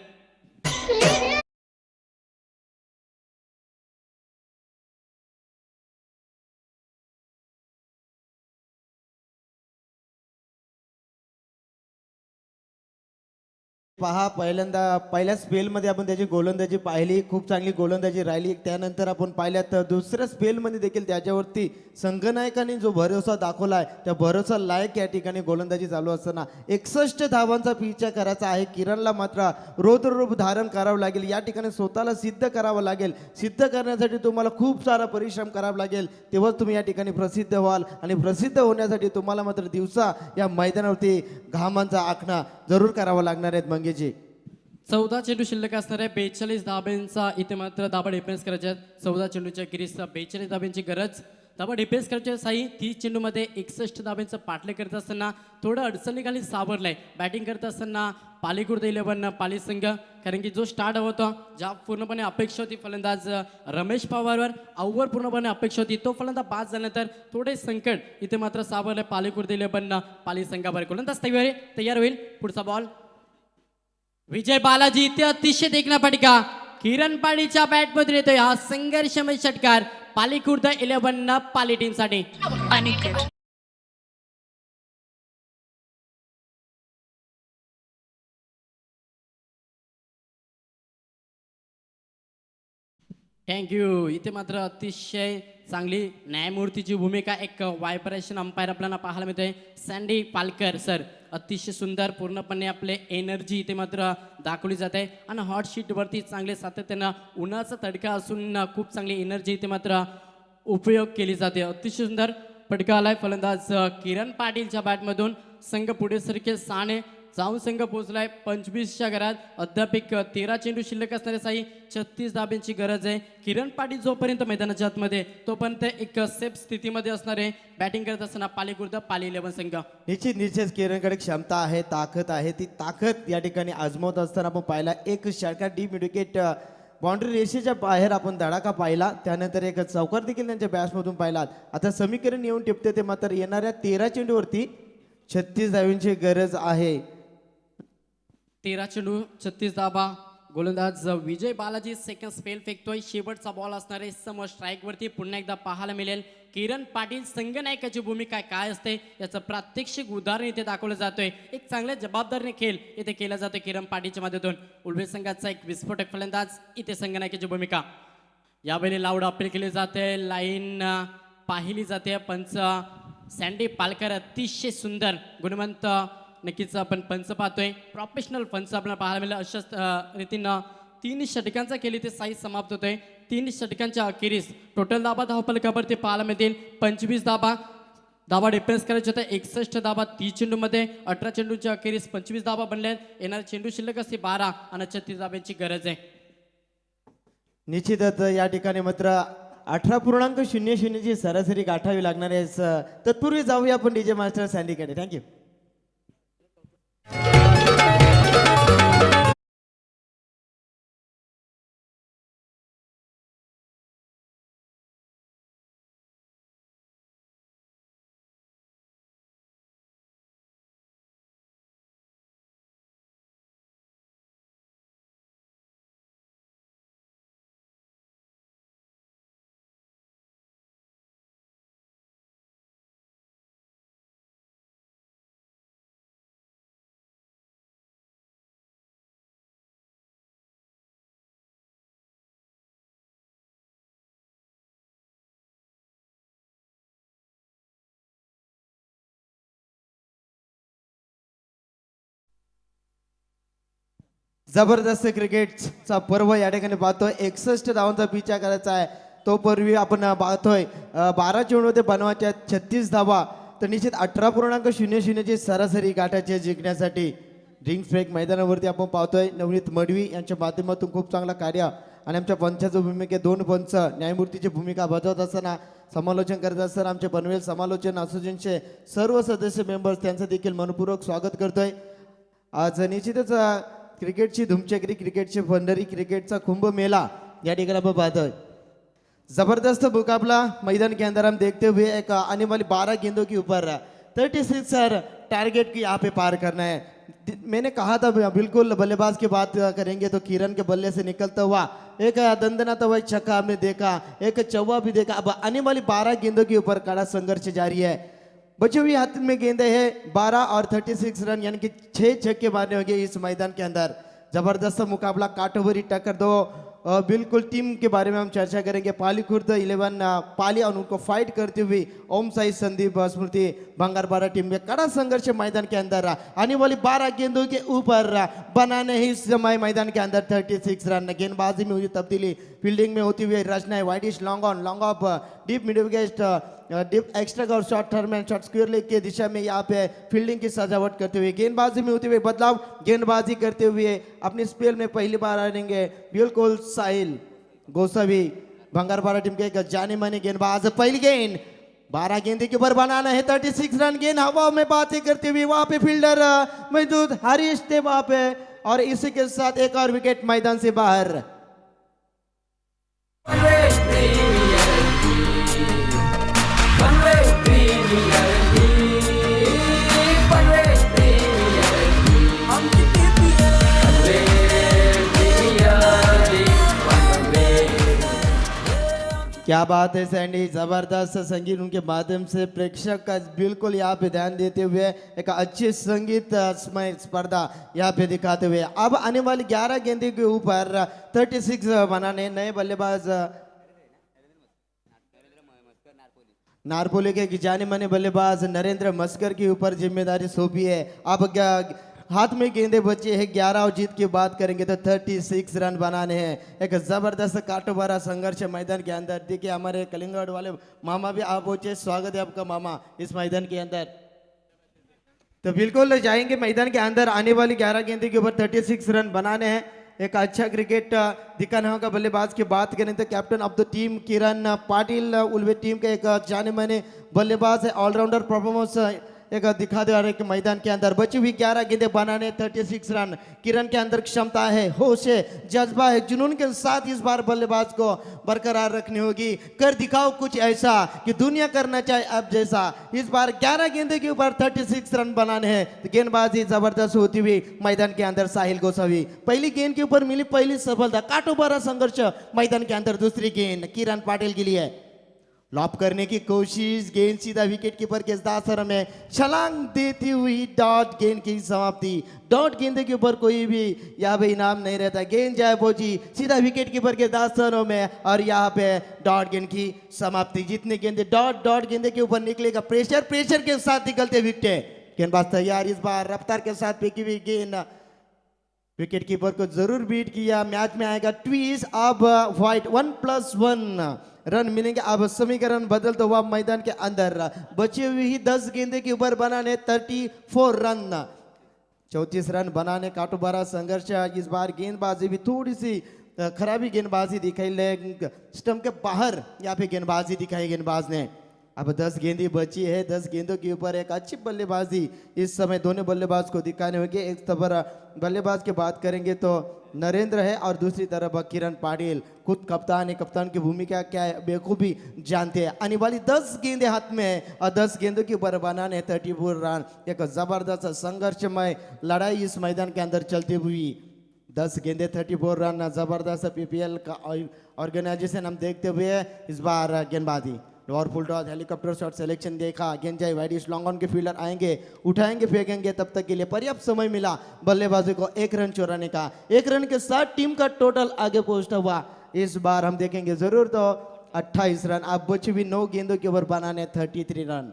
पहा पहिल्या स्पेलमध्ये आपण त्याची गोलंदाजी पाहिली, खूप चांगली गोलंदाजी राहिली. त्यानंतर आपण पाहिल्यात तर दुसऱ्या स्पेलमध्ये देखील त्याच्यावरती संघनायकाने जो भरोसा दाखवला आहे त्या भरोसा लायक या ठिकाणी गोलंदाजी चालू असताना 61 धावांचा पिछा करायचा आहे. किरणला मात्र रौद्ररूप धारण करावं लागेल, या ठिकाणी स्वतःला सिद्ध करावं लागेल. सिद्ध करण्यासाठी तुम्हाला खूप सारा परिश्रम करावा लागेल, तेव्हाच तुम्ही या ठिकाणी प्रसिद्ध व्हाल. आणि प्रसिद्ध होण्यासाठी तुम्हाला मात्र दिवसा या मैदानावरती घामांचा आखणा जरूर करावा लागणार आहेत मंगेशजी. 14 चेंडू शिल्लक असणाऱ्या 42 धाब्यांचा इथे मात्र धाबा डिफेन्स करायचे आहेत. 14 चेंडूच्या गिरीस 42 धाब्यांची गरज. धाबा डिफेन्स करायचे साई 30 चेंडूमध्ये 61 धाब्यांचं पाटले करत असताना थोडं अडचणीखाली सावरलंय. बॅटिंग करत असताना पालीकुर्द 11 पाली संघ, कारण की जो स्टार्ट होता ज्या पूर्णपणे अपेक्षा होती फलंदाज रमेश पवारवर, आऊवर पूर्णपणे अपेक्षा होती, तो फलंदाज बाद झाल्यानंतर थोडे संकट इथे मात्र सावरलंय पालीकुर्द 11 पाली संघावर. गोलंदाज तयार होईल. पुढचा बॉल विजय बालाजी इथे अतिशय देखणा फटका किरण पाडीच्या बॅटमधून येतोय. हा संघर्षमय षटकार पालीकुर्द 11 पाली टीमसाठी. थँक्यू. इथे मात्र अतिशय चांगली न्यायमूर्तीची भूमिका एक वायब्रेशन अंपायर आपल्याला पाहायला मिळते. सँडी पालकर सर, अतिशय सुंदर पूर्णपणे आपले एनर्जी इथे मात्र दाखवली जाते आणि हॉट शीटवरती चांगले सातत्यानं उन्हाचा तडका असून खूप चांगली एनर्जी इथे मात्र उपयोग केली जाते. अतिशय सुंदर फटका आलाय फलंदाज किरण पाटीलच्या बॅटमधून. संघ पुढे सरके साने जाऊन संघ पोहोचलाय 25च्या घरात. अद्याप 13 चेंडू शिल्लक असणारे साई 36 धाब्यांची गरज आहे. किरण पाटील जोपर्यंत मैदानाच्या आतमध्ये तोपर्यंत एक सेफ स्थितीमध्ये असणारे बॅटिंग करत असताना पालीकुर्द पाली 11 संघ. निश्चित किरणकडे क्षमता आहे, ताकद आहे. ती ताकद या ठिकाणी आजमावत असताना आपण पाहिला एक षटकार डीप विकेट बाउंड्री रेषेच्या बाहेर आपण धडाका पाहिला. त्यानंतर एक चौकार देखील त्यांच्या बॅट्समधून पाहिलात. आता समीकरण येऊन टिपते ते मात्र येणाऱ्या 13 चेंडूवरती 36 धावांची गरज आहे. 13 चेंडू 36 धाबा. गोलंदाज विजय बालाजी सेकंड स्पेल फेकतोय. शेवटचा बॉल असणारे समोर स्ट्राईकवरती पुन्हा एकदा पाहायला मिळेल. किरण पाटील संघनायकाची भूमिका काय असते याचं प्रात्यक्षिक उदाहरण इथे दाखवलं जातोय. एक चांगल्या जबाबदारीने खेळ इथे केला जातोय किरण पाटीलच्या माध्यमातून. उलवे संघाचा एक विस्फोटक फलंदाज इथे संघनायकाची भूमिका. यावेळी लाऊड अपील केली जाते, लाईन पाहिली जाते. पंच सँडी पालकर अतिशय सुंदर गुणवंत नक्कीच आपण पंच पाहतोय. प्रोफेशनल पंच आपल्याला पाहायला मिळेल. अशाच रीतीनं 3 षटकांचा केली ते साई समाप्त होतोय. 3 षटकांच्या अखेरीस टोटल धाबा धावफलकावरती पाहायला मिळतील 25 धाबा. धाबा डिफेन्स करायचे होते 61 धाबा 30 चेंडूमध्ये. 18 चेंडूच्या अखेरीस 25 धाबा बनले. येणारे चेंडू शिल्लक असते 12 आणि 36 धाब्यांची गरज आहे. निश्चितच या ठिकाणी मात्र 18.00 ची सरासरी गाठावी लागणार आहे. तत्पूर्वी जाऊया आपण डीजे मास्टर सँडीकडे. थँक्यू. जबरदस्त क्रिकेटचा पर्व या ठिकाणी पाहतोय. 61 धावांचा पिछा करायचा आहे. तो पूर्वी आपण पाहतोय 12 चेंडूमध्ये बनवायच्या 36 धावा. तर निश्चित 18.00 ची सरासरी गाठाची जिंकण्यासाठी ड्रिंक्स ब्रेक मैदानावरती आपण पाहतोय. नवनीत मडवी यांच्या माध्यमातून खूप चांगला कार्य आणि आमच्या पंचाचं भूमिकेत 2 पंच न्यायमूर्तीची भूमिका बजावत असताना समालोचन करत असताना आमचे पनवेल समालोचन असोसिएशनचे सर्व सदस्य मेंबर्स त्यांचं देखील मनपूर्वक स्वागत करतोय. आज निश्चितच क्रिकेटची धुमचक्री, क्रिकेटची पंढरी, क्रिकेटचा कुंभमेला या ठिकाणी आपण पाहतोय. जबरदस्त मुकाबला मैदान के अंदर हम देखते हुए एक आने वाली 12 गेंदों के ऊपर 36 टारगेट की यहाँ पे पार करना है. मैंने कहा था बिल्कुल बल्लेबाज की बात करेंगे तो किरण के बल्ले से निकलता हुआ एक दंदनाता हुआ छक्का हमने देखा, एक चौवा भी देखा. अब आने वाली 12 गेंदों के ऊपर कड़ा संघर्ष जारी है. बचे हुए हाथ में गेंदे है 12 और 36 रन यानी कि 6 छक्के मारने होंगे इस मैदान के अंदर। जबरदस्त मुकाबला, काटोभरी टक्कर दो बिल्कुल टीम के बारे में हम चर्चा करेंगे। पाली खुर्द 11 पाली और उनको फाइट करते हुए ओम साई संदीप स्मृति भंगारपाड़ा टीम में कड़ा संघर्ष मैदान के अंदर आने वाली 12 गेंदों के ऊपर बनाने ही इस समय मैदान के अंदर 36 रन। गेंदबाजी में हुई तब्दीली, फील्डिंग में होती हुई रचना है wideish long on long off deep mid wicket deep extra और short term and short square leg के दिशा में यहाँ पे फील्डिंग की सजावट करते हुए गेंदबाजी में होते हुए बदलाव, गेंदबाजी करते हुए अपने स्पेल में पहली बार आएंगे बिल्कुल साहिल गोसावी भंगारपाड़ा टीम के एक जाने माने गेंदबाज। पहली गेंद 12 गेंदे के ऊपर बनाना है 36 रन। गेंद हवा में बातें करते हुए वहां पे फील्डर मौजूद हरीश थे वहां पे और इसी के साथ एक और विकेट मैदान से बाहर। क्या बात है सैंडी, जबरदस्त संगीत उनके माध्यम से प्रेक्षक का बिल्कुल यहाँ पे ध्यान देते हुए एक अच्छी संगीत स्पर्धा यहाँ पे दिखाते हुए अब आने वाली 11 गेंदे के ऊपर 36 बनाने नए बल्लेबाज नारपोली के जाने माने बल्लेबाज नरेंद्र मस्कर के ऊपर जिम्मेदारी सौंपी है। अब हाथ में गेंदे बचे हैं 11 और जीत की बात करेंगे तो 36 रन बनाने हैं। एक जबरदस्त काटो भरा संघर्ष मैदान के अंदर। देखिए हमारे कलिंगड वाले मामा भी आप पहुंचे, स्वागत है आपका मामा इस मैदान के अंदर। तो बिल्कुल जाएंगे मैदान के अंदर, आने वाली 11 गेंदे के ऊपर 36 रन बनाने हैं। एक अच्छा क्रिकेट दिखाने होगा बल्लेबाज की बात करें तो captain of the team Kiran Patil Ulwe team के एक जाने माने बल्लेबाज है, ऑलराउंडर परफॉर्मेंस एक दिखा दे रहे कि मैदान के अंदर बची हुई 11 गेंदे बनाने 36 रन। किरण के अंदर क्षमता है, होश है, जज्बा है, जुनून के साथ इस बार बल्लेबाज को बरकरार रखनी होगी। कर दिखाओ कुछ ऐसा कि दुनिया करना चाहे अब जैसा। इस बार 11 गेंदे के ऊपर 36 रन बनाने हैं। तो गेंदबाजी जबरदस्त होती हुई मैदान के अंदर साहिल गोसावी पहली गेंद के ऊपर मिली पहली सफलता। काटो भरा संघर्ष मैदान के अंदर दूसरी गेंद किरण पाटिल के लिए लॉप करने की कोशिश, गेंद सीधा विकेट कीपर के दासर में छलांग देती हुई डॉट गेंद की समाप्ति। डॉट गेंद के ऊपर कोई भी यहाँ पे इनाम नहीं रहता, गेंद जाए पहुंची सीधा विकेट कीपर के दासरों में और यहाँ पे डॉट गेंद की समाप्ति। जितने गेंदे डॉट गेंदे के ऊपर निकलेगा प्रेशर के साथ निकलते विकेट। गेंदबाज तैयार, इस बार रफ्तार के साथ फेंकी हुई गेंद विकेट कीपर को जरूर बीट किया। मैच में आएगा ट्वीज। अब व्हाइट 1+1 रन मिलेंगे। अब समीकरण बदलता हुआ मैदान के अंदर बची हुई 10 गेंदे के ऊपर बनाने 34 रन 34 रन बनाने। काटो भरा संघर्ष। इस बार गेंदबाजी भी थोड़ी सी खराबी गेंदबाजी दिखाई, लेग स्टंप के बाहर यहाँ पे गेंदबाजी दिखाई गेंदबाज ने। अब 10 गेंदें बची है, 10 गेंदों के ऊपर एक अच्छी बल्लेबाजी इस समय दोनों बल्लेबाज को दिखाने होंगे। एक तरफ बल्लेबाज की बात करेंगे तो नरेंद्र है और दूसरी तरफ किरण पाटिल खुद कप्तान है। कप्तान की भूमिका क्या है बेखूबी जानते हैं। आने वाली 10 गेंदें हाथ में है और 10 गेंदों के ऊपर बनाने 34 रन। एक जबरदस्त संघर्षमय लड़ाई इस मैदान के अंदर चलती हुई 10 गेंदे 34 रन। जबरदस्त पीपीएल का ऑर्गेनाइजेशन हम देखते हुए इस बार गेंदबाजी लोअर फुल टॉस हेलीकॉप्टर शॉट सिलेक्शन देखा। गेंद जाए widish long on K fielder आएंगे, उठाएंगे, फेंकेंगे। तब तक के लिए पर्याप्त समय मिला बल्लेबाजों को 1 रन चुराने का। 1 रन के साथ टीम का टोटल आगे पहुंचता हुआ इस बार हम देखेंगे जरूर तो 28 रन। अब बची हुई 9 गेंदों के ऊपर बनाने 33 रन।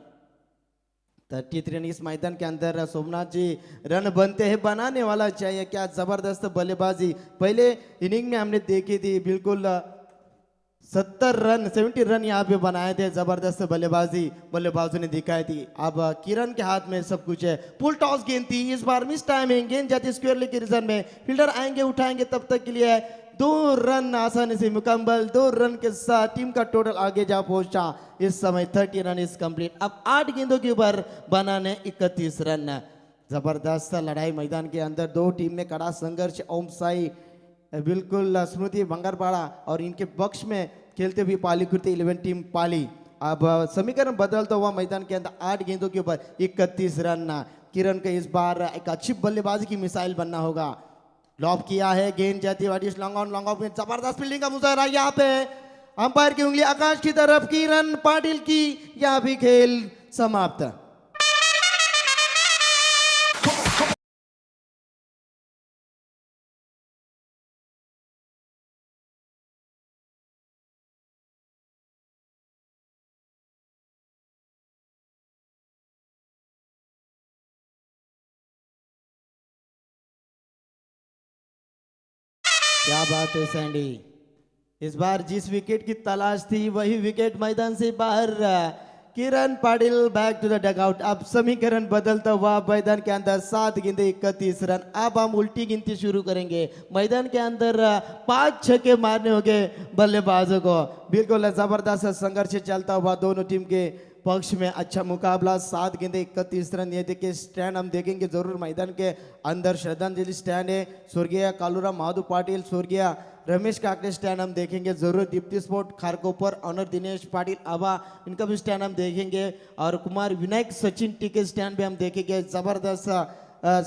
33 रन इस मैदान के अंदर सोमनाथ जी रन बनते हैं, बनाने वाला चाहिए। क्या जबरदस्त बल्लेबाजी पहले इनिंग में हमने देखी थी। बिल्कुल 70 रन यहाँ पे बनाए थे। जबरदस्त बल्लेबाजी बल्लेबाजों ने दिखाई थी। अब किरण के हाथ में सब कुछ है। फुल टॉस गेंद थी, इस बार मिस टाइमिंग, गेंद जाती स्क्वायर लेग के रीजन में। फील्डर आएंगे, उठाएंगे। तब तक के लिए 2 रन आसानी से मुकम्मल। 2 रन के साथ टीम का टोटल आगे जा पहुंचा। इस समय 30 रन इज कंप्लीट। अब 8 गेंदों के ऊपर बनाने 31 रन। जबरदस्त लड़ाई मैदान के अंदर, 2 टीम में कड़ा संघर्ष। ओम साई बिल्कुल स्मृति भंगारपाड़ा और इनके पक्ष में खेलते हुए पाली खुर्द 11 टीम पाली। अब समीकरण बदलता हुआ मैदान के अंदर 8 गेंदों के ऊपर 31 रन। किरण को इस बार एक अच्छी बल्लेबाजी की मिसाइल बनना होगा। लॉब किया है, गेंद जाती है wideish long on long of में। जबरदस्त फील्डिंग का मुजाहरा यहाँ पे। अंपायर की उंगली आकाश की तरफ, किरण पाटिल की। यहाँ भी खेल समाप्त। क्या बात है सैंडी। इस बार जिस विकेट की तलाश थी वही विकेट मैदान से बाहर। Kiran Patil back to the dugout. अब समीकरण बदलता हुआ मैदान के अंदर 7 गेंदे 31 रन। अब हम उल्टी गिनती शुरू करेंगे। मैदान के अंदर 5 छक्के मारने होंगे बल्लेबाजों को। बिल्कुल जबरदस्त संघर्ष चलता हुआ दोनों टीम के पक्ष में। अच्छा मुकाबला। 7 गेंदे 31 रन। ये देखिए स्टैंड हम देखेंगे जरूर मैदान के अंदर। श्रद्धांजलि स्टैंड है। स्वर्गीय कालूराम महादू पाटिल, स्वर्गीय रमेश काकड़े स्टैंड हम देखेंगे जरूर। दीप्ति स्पोर्ट खारकोपर, ऑनर दिनेश पाटिल आभा, इनका भी स्टैंड हम देखेंगे। और कुमार विनायक सचिन टीके स्टैंड भी हम देखेंगे। जबरदस्त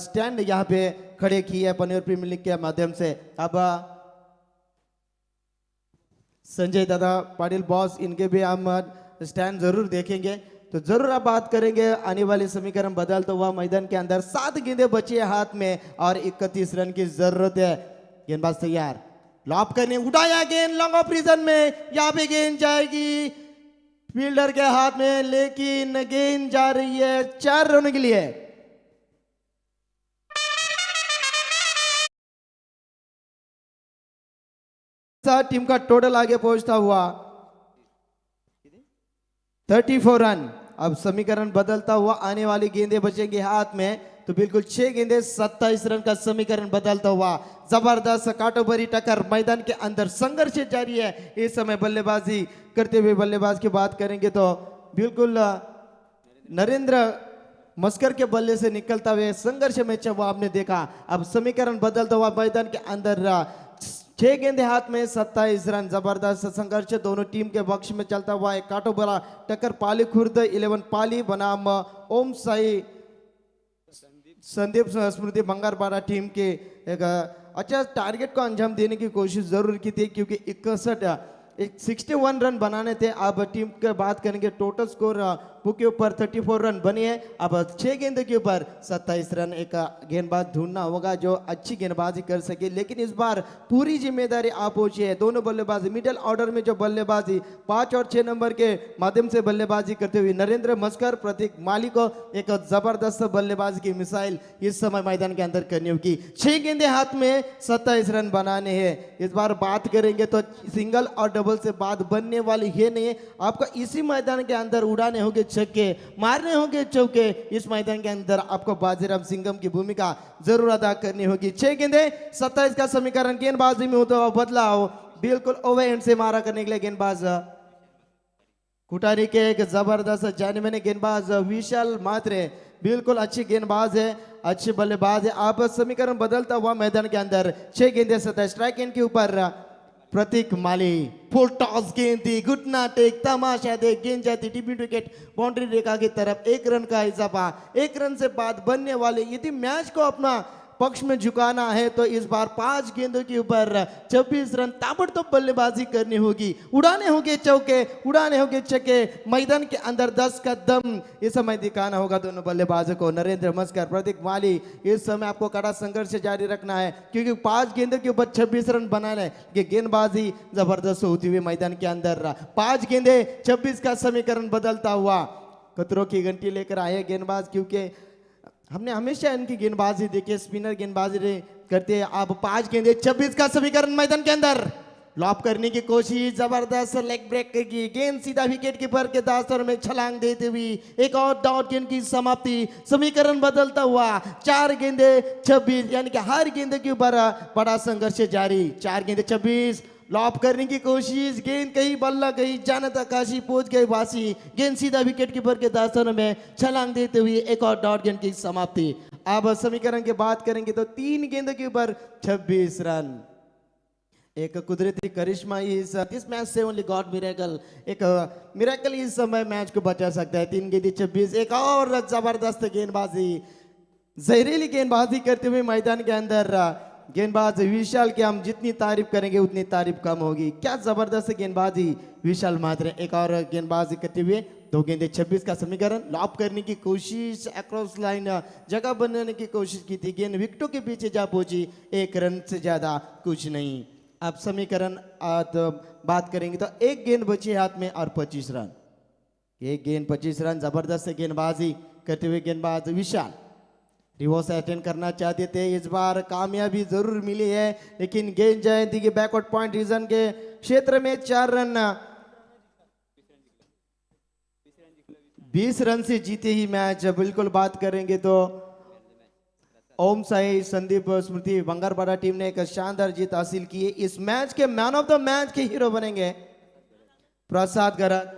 स्टैंड यहाँ पे खड़े किए हैं पनवेल प्रीमियर लीग के माध्यम से। अब संजय दादा पाटिल बॉस, इनके भी हम स्टैंड जरूर देखेंगे। तो जरूर आप बात करेंगे आने वाले समीकरण बदलता हुआ मैदान के अंदर। 7 गेंदे बची है हाथ में और 31 रन की जरूरत है। गेंदबाज तैयार, लॉप करने, उठाया गेंद लॉन्ग ऑफ रीजन में। यहाँ पे गेंद जाएगी फील्डर के हाथ में, लेकिन गेंद जा रही है 4 रनों के लिए। टीम का टोटल आगे पहुंचता हुआ 34 रन। अब समीकरण बदलता हुआ आने वाली गेंदें बचेंगे हाथ में। तो बिल्कुल 6 गेंदे 27 रन का समीकरण बदलता हुआ। जबरदस्त काटो भरी टक्कर मैदान के अंदर। संघर्ष जारी है इस समय बल्लेबाजी करते हुए। बल्लेबाज की बात करेंगे तो बिल्कुल नरेंद्र मस्कर के बल्ले से निकलता हुए संघर्ष में हुआ आपने देखा। अब समीकरण बदलता हुआ मैदान के अंदर 6 गेंदे हाथ में 27 रन। जबरदस्त संघर्ष दोनों टीम के पक्ष में चलता हुआ। एक काटो भरा टक्कर पाली खुर्द 11 पाली बनाम ओम साई संदीप स्मृति बंगारपाड़ा टीम के एक अच्छा टारगेट को अंजाम देने की कोशिश जरूर की थी, क्योंकि 61 रन बनाने थे। अब टीम के बात करेंगे टोटल स्कोर बुक के ऊपर 34 रन बनी है। अब 6 गेंद के ऊपर 27 रन। एक गेंदबाज ढूंढना होगा जो अच्छी गेंदबाजी कर सके, लेकिन इस बार पूरी जिम्मेदारी आप पहुंची है। दोनों बल्लेबाजी मिडिल ऑर्डर में जो बल्लेबाजी 5 और 6 नंबर के माध्यम से बल्लेबाजी करते हुए नरेंद्र मस्कर, प्रतीक माली को एक जबरदस्त बल्लेबाजी की मिसाइल इस समय मैदान के अंदर करनी होगी। 6 गेंदे हाथ में 27 रन बनाने हैं। इस बार बात करेंगे तो सिंगल और डबल से बात बनने वाली है नहीं। आपको इसी मैदान के अंदर उड़ाने होंगे छक्के, मारने होंगे चौके। इस मैदान के अंदर आपको बाजीराम सिंघम की भूमिका जरूर अदा करनी होगी। 6 गेंदे 27 का समीकरण। गेंदबाजी में होता हुआ बदलाव। बिल्कुल ओवर एंड से मारा करने के लिए गेंदबाज कुटारी के एक जबरदस्त जाने मैंने गेंदबाज विशाल मात्रे बिल्कुल अच्छी गेंदबाज है, अच्छे बल्लेबाज है। आप समीकरण बदलता हुआ मैदान के अंदर 6 गेंदे 27 स्ट्राइक एंड के ऊपर प्रतीक माली। फुल टॉस गेंद थी, घुटना टेक, तमाशा देख, गेंद जाती टिपिंग विकेट बाउंड्री रेखा की तरफ। 1 रन का इजाफा। 1 रन से बाद बनने वाले यदि मैच को अपना पक्ष में झुकाना है तो इस बार 5 गेंदों के ऊपर 26 रन ताबड़तोड़ बल्लेबाजी करनी होगी। उड़ाने होंगे चौके, उड़ाने होंगे छक्के। मैदान के अंदर 10 का दम इस समय दिखाना होगा दोनों बल्लेबाजों को। नरेंद्र मस्कर, प्रतीक माली, इस समय आपको कड़ा संघर्ष जारी रखना है, क्योंकि 5 गेंदों के ऊपर 26 रन बनाना है। ये गेंदबाजी जबरदस्त होती हुई मैदान के अंदर 5 गेंदे 26 का समीकरण बदलता हुआ। खतरों की घंटी लेकर आए गेंदबाज, क्योंकि हमने हमेशा इनकी गेंदबाजी देखी, स्पिनर गेंदबाजी करते हैं। अब 5 गेंदे 26 का समीकरण मैदान के अंदर। लॉप करने की कोशिश, जबरदस्त लेग ब्रेक की गेंद सीधा विकेट कीपर के दास्तर में छलांग देते हुए एक और डॉट गेंद की समाप्ति। समीकरण बदलता हुआ 4 गेंदे 26, यानी कि हर गेंद के ऊपर बड़ा संघर्ष जारी। 4 गेंदे 26, लॉप करने की कोशिश, गेंद कहीं बल्ला कहीं जानत आकाशी पहुंच गए वासी। गेंद सीधा विकेट कीपर के दास्तान में छलांग देते हुए एक और डॉट गेंद की समाप्ति। अब समीकरण की बात करेंगे तो 3 गेंद के ऊपर 26 रन। एक कुदरती करिश्मा इस दिस मैच से ओनली गॉड मिरेकल, एक मिरेकल इस समय मैच को बचा सकता है। 3 गेंद 26, एक और जबरदस्त गेंदबाजी, जहरीली गेंदबाजी करते हुए मैदान के अंदर गेंदबाज विशाल की हम जितनी तारीफ करेंगे उतनी तारीफ कम होगी। क्या जबरदस्त गेंदबाजी विशाल मात्रे। एक और गेंदबाजी करते हुए 2 गेंदे 26 का समीकरण। लॉप करने की कोशिश, अक्रॉस लाइन जगह बनाने की कोशिश की थी, गेंद विकेटों के पीछे जा पहुंची। 1 रन से ज्यादा कुछ नहीं। अब समीकरण बात करेंगे तो 1 गेंद बची हाथ में और 25 रन। 1 गेंद 25 रन। जबरदस्त गेंदबाजी करते हुए गेंदबाज विशाल। रिवर्स अटेंड करना चाहते थे, इस बार कामयाबी जरूर मिली है, लेकिन गेंद जयंती के बैकवर्ड पॉइंट रीजन के क्षेत्र में 4 रन 20 रन से जीते ही मैच। बिल्कुल बात करेंगे तो ओम साई संदीप स्मृति बंगारपाड़ा टीम ने एक शानदार जीत हासिल की है। इस मैच के मैन ऑफ द मैच के हीरो बनेंगे प्रसाद गरग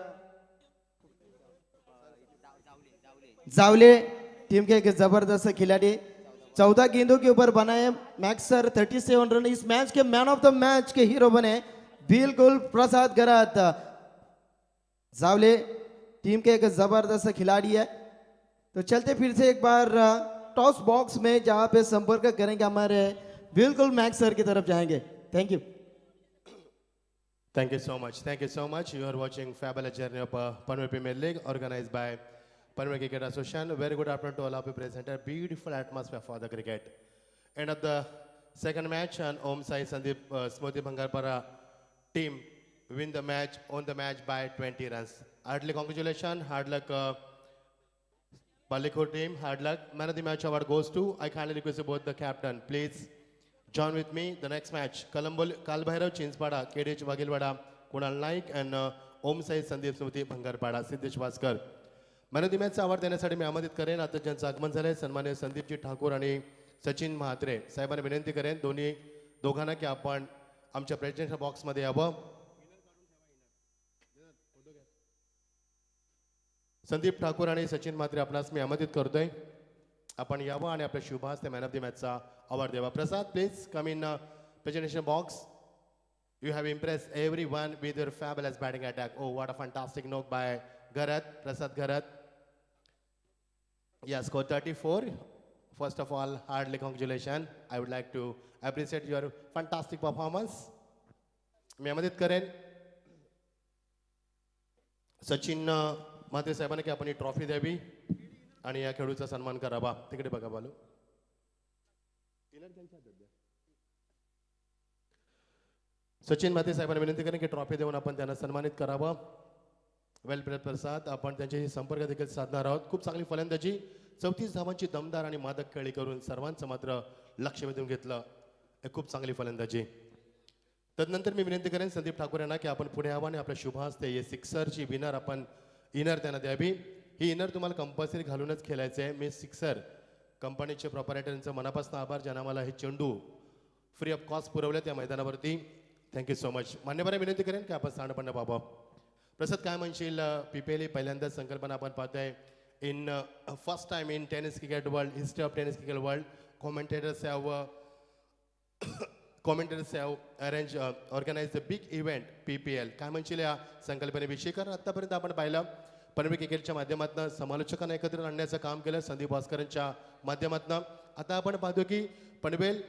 जावले टीम के एक जबरदस्त खिलाड़ी, 14 गेंदों के ऊपर बनाए मैक्स सर 37 रन। इस मैच के मैन ऑफ द मैच के हीरो बने बिल्कुल प्रसाद गरग। जावले टीम के एक जबरदस्त खिलाड़ी है। तो चलते फिर से एक बार टॉस बॉक्स में जहां पे संपर्क करेंगे हमारे बिल्कुल मैक्स सर की तरफ जाएंगे। Thank you. Thank you so much. Thank you so much. You are watching fabulous journey of Panvel Premier League organized by Panvel Cricket Association. Very good afternoon to all of you present. A beautiful atmosphere for the cricket. End of the second match and Om Sai Sandeep Smriti Bhangarpara team win the match, on the match by 20 runs. Heartily congratulations. Hard luck Ballikhur team. Hard luck. Man of the match award goes to, I kindly request you both the captain. Please join with me. The next match, Kalbhairav Chinspada, KDH Wagilwada, Kunal Naik and Om Sai Sandeep Smriti Bhangarpada, Siddesh Vaskar. Man of the match award देण्यासाठी मी आमंत्रित करेन. आता ज्यांचं आगमन झालंय सन्माननीय संदीपजी ठाकूर आणि सचिन म्हात्रे साहेबांना विनंती करेन दोघांना की आपण आमच्या प्रेसिडेंट बॉक्समध्ये यावं. संदीप ठाकूर आणि सचिन म्हात्रे आपणास मी आमंत्रित करतोय. आपण यावं आणि आपल्या शुभ हस्ते मॅन ऑफ द मॅचचा अवॉर्ड द्यावा. Prasad please come in presentation box. You have impressed everyone with your fabulous batting attack. Oh, what a fantastic knock by Garat, Prasad Garat. Yeah, score 34. First of all, heartily congratulations. I would like to appreciate your fantastic performance. मी आमंत्रित करेन सचिन म्हात्रे साहेबांना की आपण ही trophy द्यावी आणि या खेळूचा सन्मान करावा. तिकडे बघा बालू. सचिन म्हात्रे साहेबांना विनंती करेन की ट्रॉफी देऊन आपण त्यांना सन्मानित करावं. वेल प्लेड प्रसाद. आपण त्यांच्याशी संपर्क देखील साधणार आहोत. खूप चांगली फलंदाजी, 34 धावांची दमदार आणि मादक खेळी करून सर्वांचं मात्र लक्ष वेधून घेतलं. एक खूप चांगली फलंदाजी. तदनंतर मी विनंती करेन संदीप ठाकूर यांना की आपण पुढे यावं आणि आपल्या शुभ हस्ते हे सिक्सरची विनर आपण इनर त्यांना द्यावी. ही इनर तुम्हाला कंपल्सरी घालूनच खेळायचं आहे. मी सिक्सर कंपनीचे प्रॉपरेटरचं मनापासून आभार ज्यांना मला हे चेंडू फ्री ऑफ कॉस्ट पुरवले त्या मैदानावरती. Thank you so much. मान्यवरांना विनंती करेन की आपण सांडपण्ण बाबा. प्रसाद काय म्हणशील? PPL पहिल्यांदाच संकल्पना आपण पाहतोय in first time in tennis cricket world, history of tennis cricket world. Commentators have arranged, organized a big event, PPL. काय म्हणशील या संकल्पनेविषयी? कारण आतापर्यंत आपण पाहिलं पनवेल क्रिकेटच्या माध्यमातून समालोचकांना एकत्र आणण्याचं काम केलं संदीप भास्करांच्या माध्यमातून. आता आपण पाहतो की पनवेल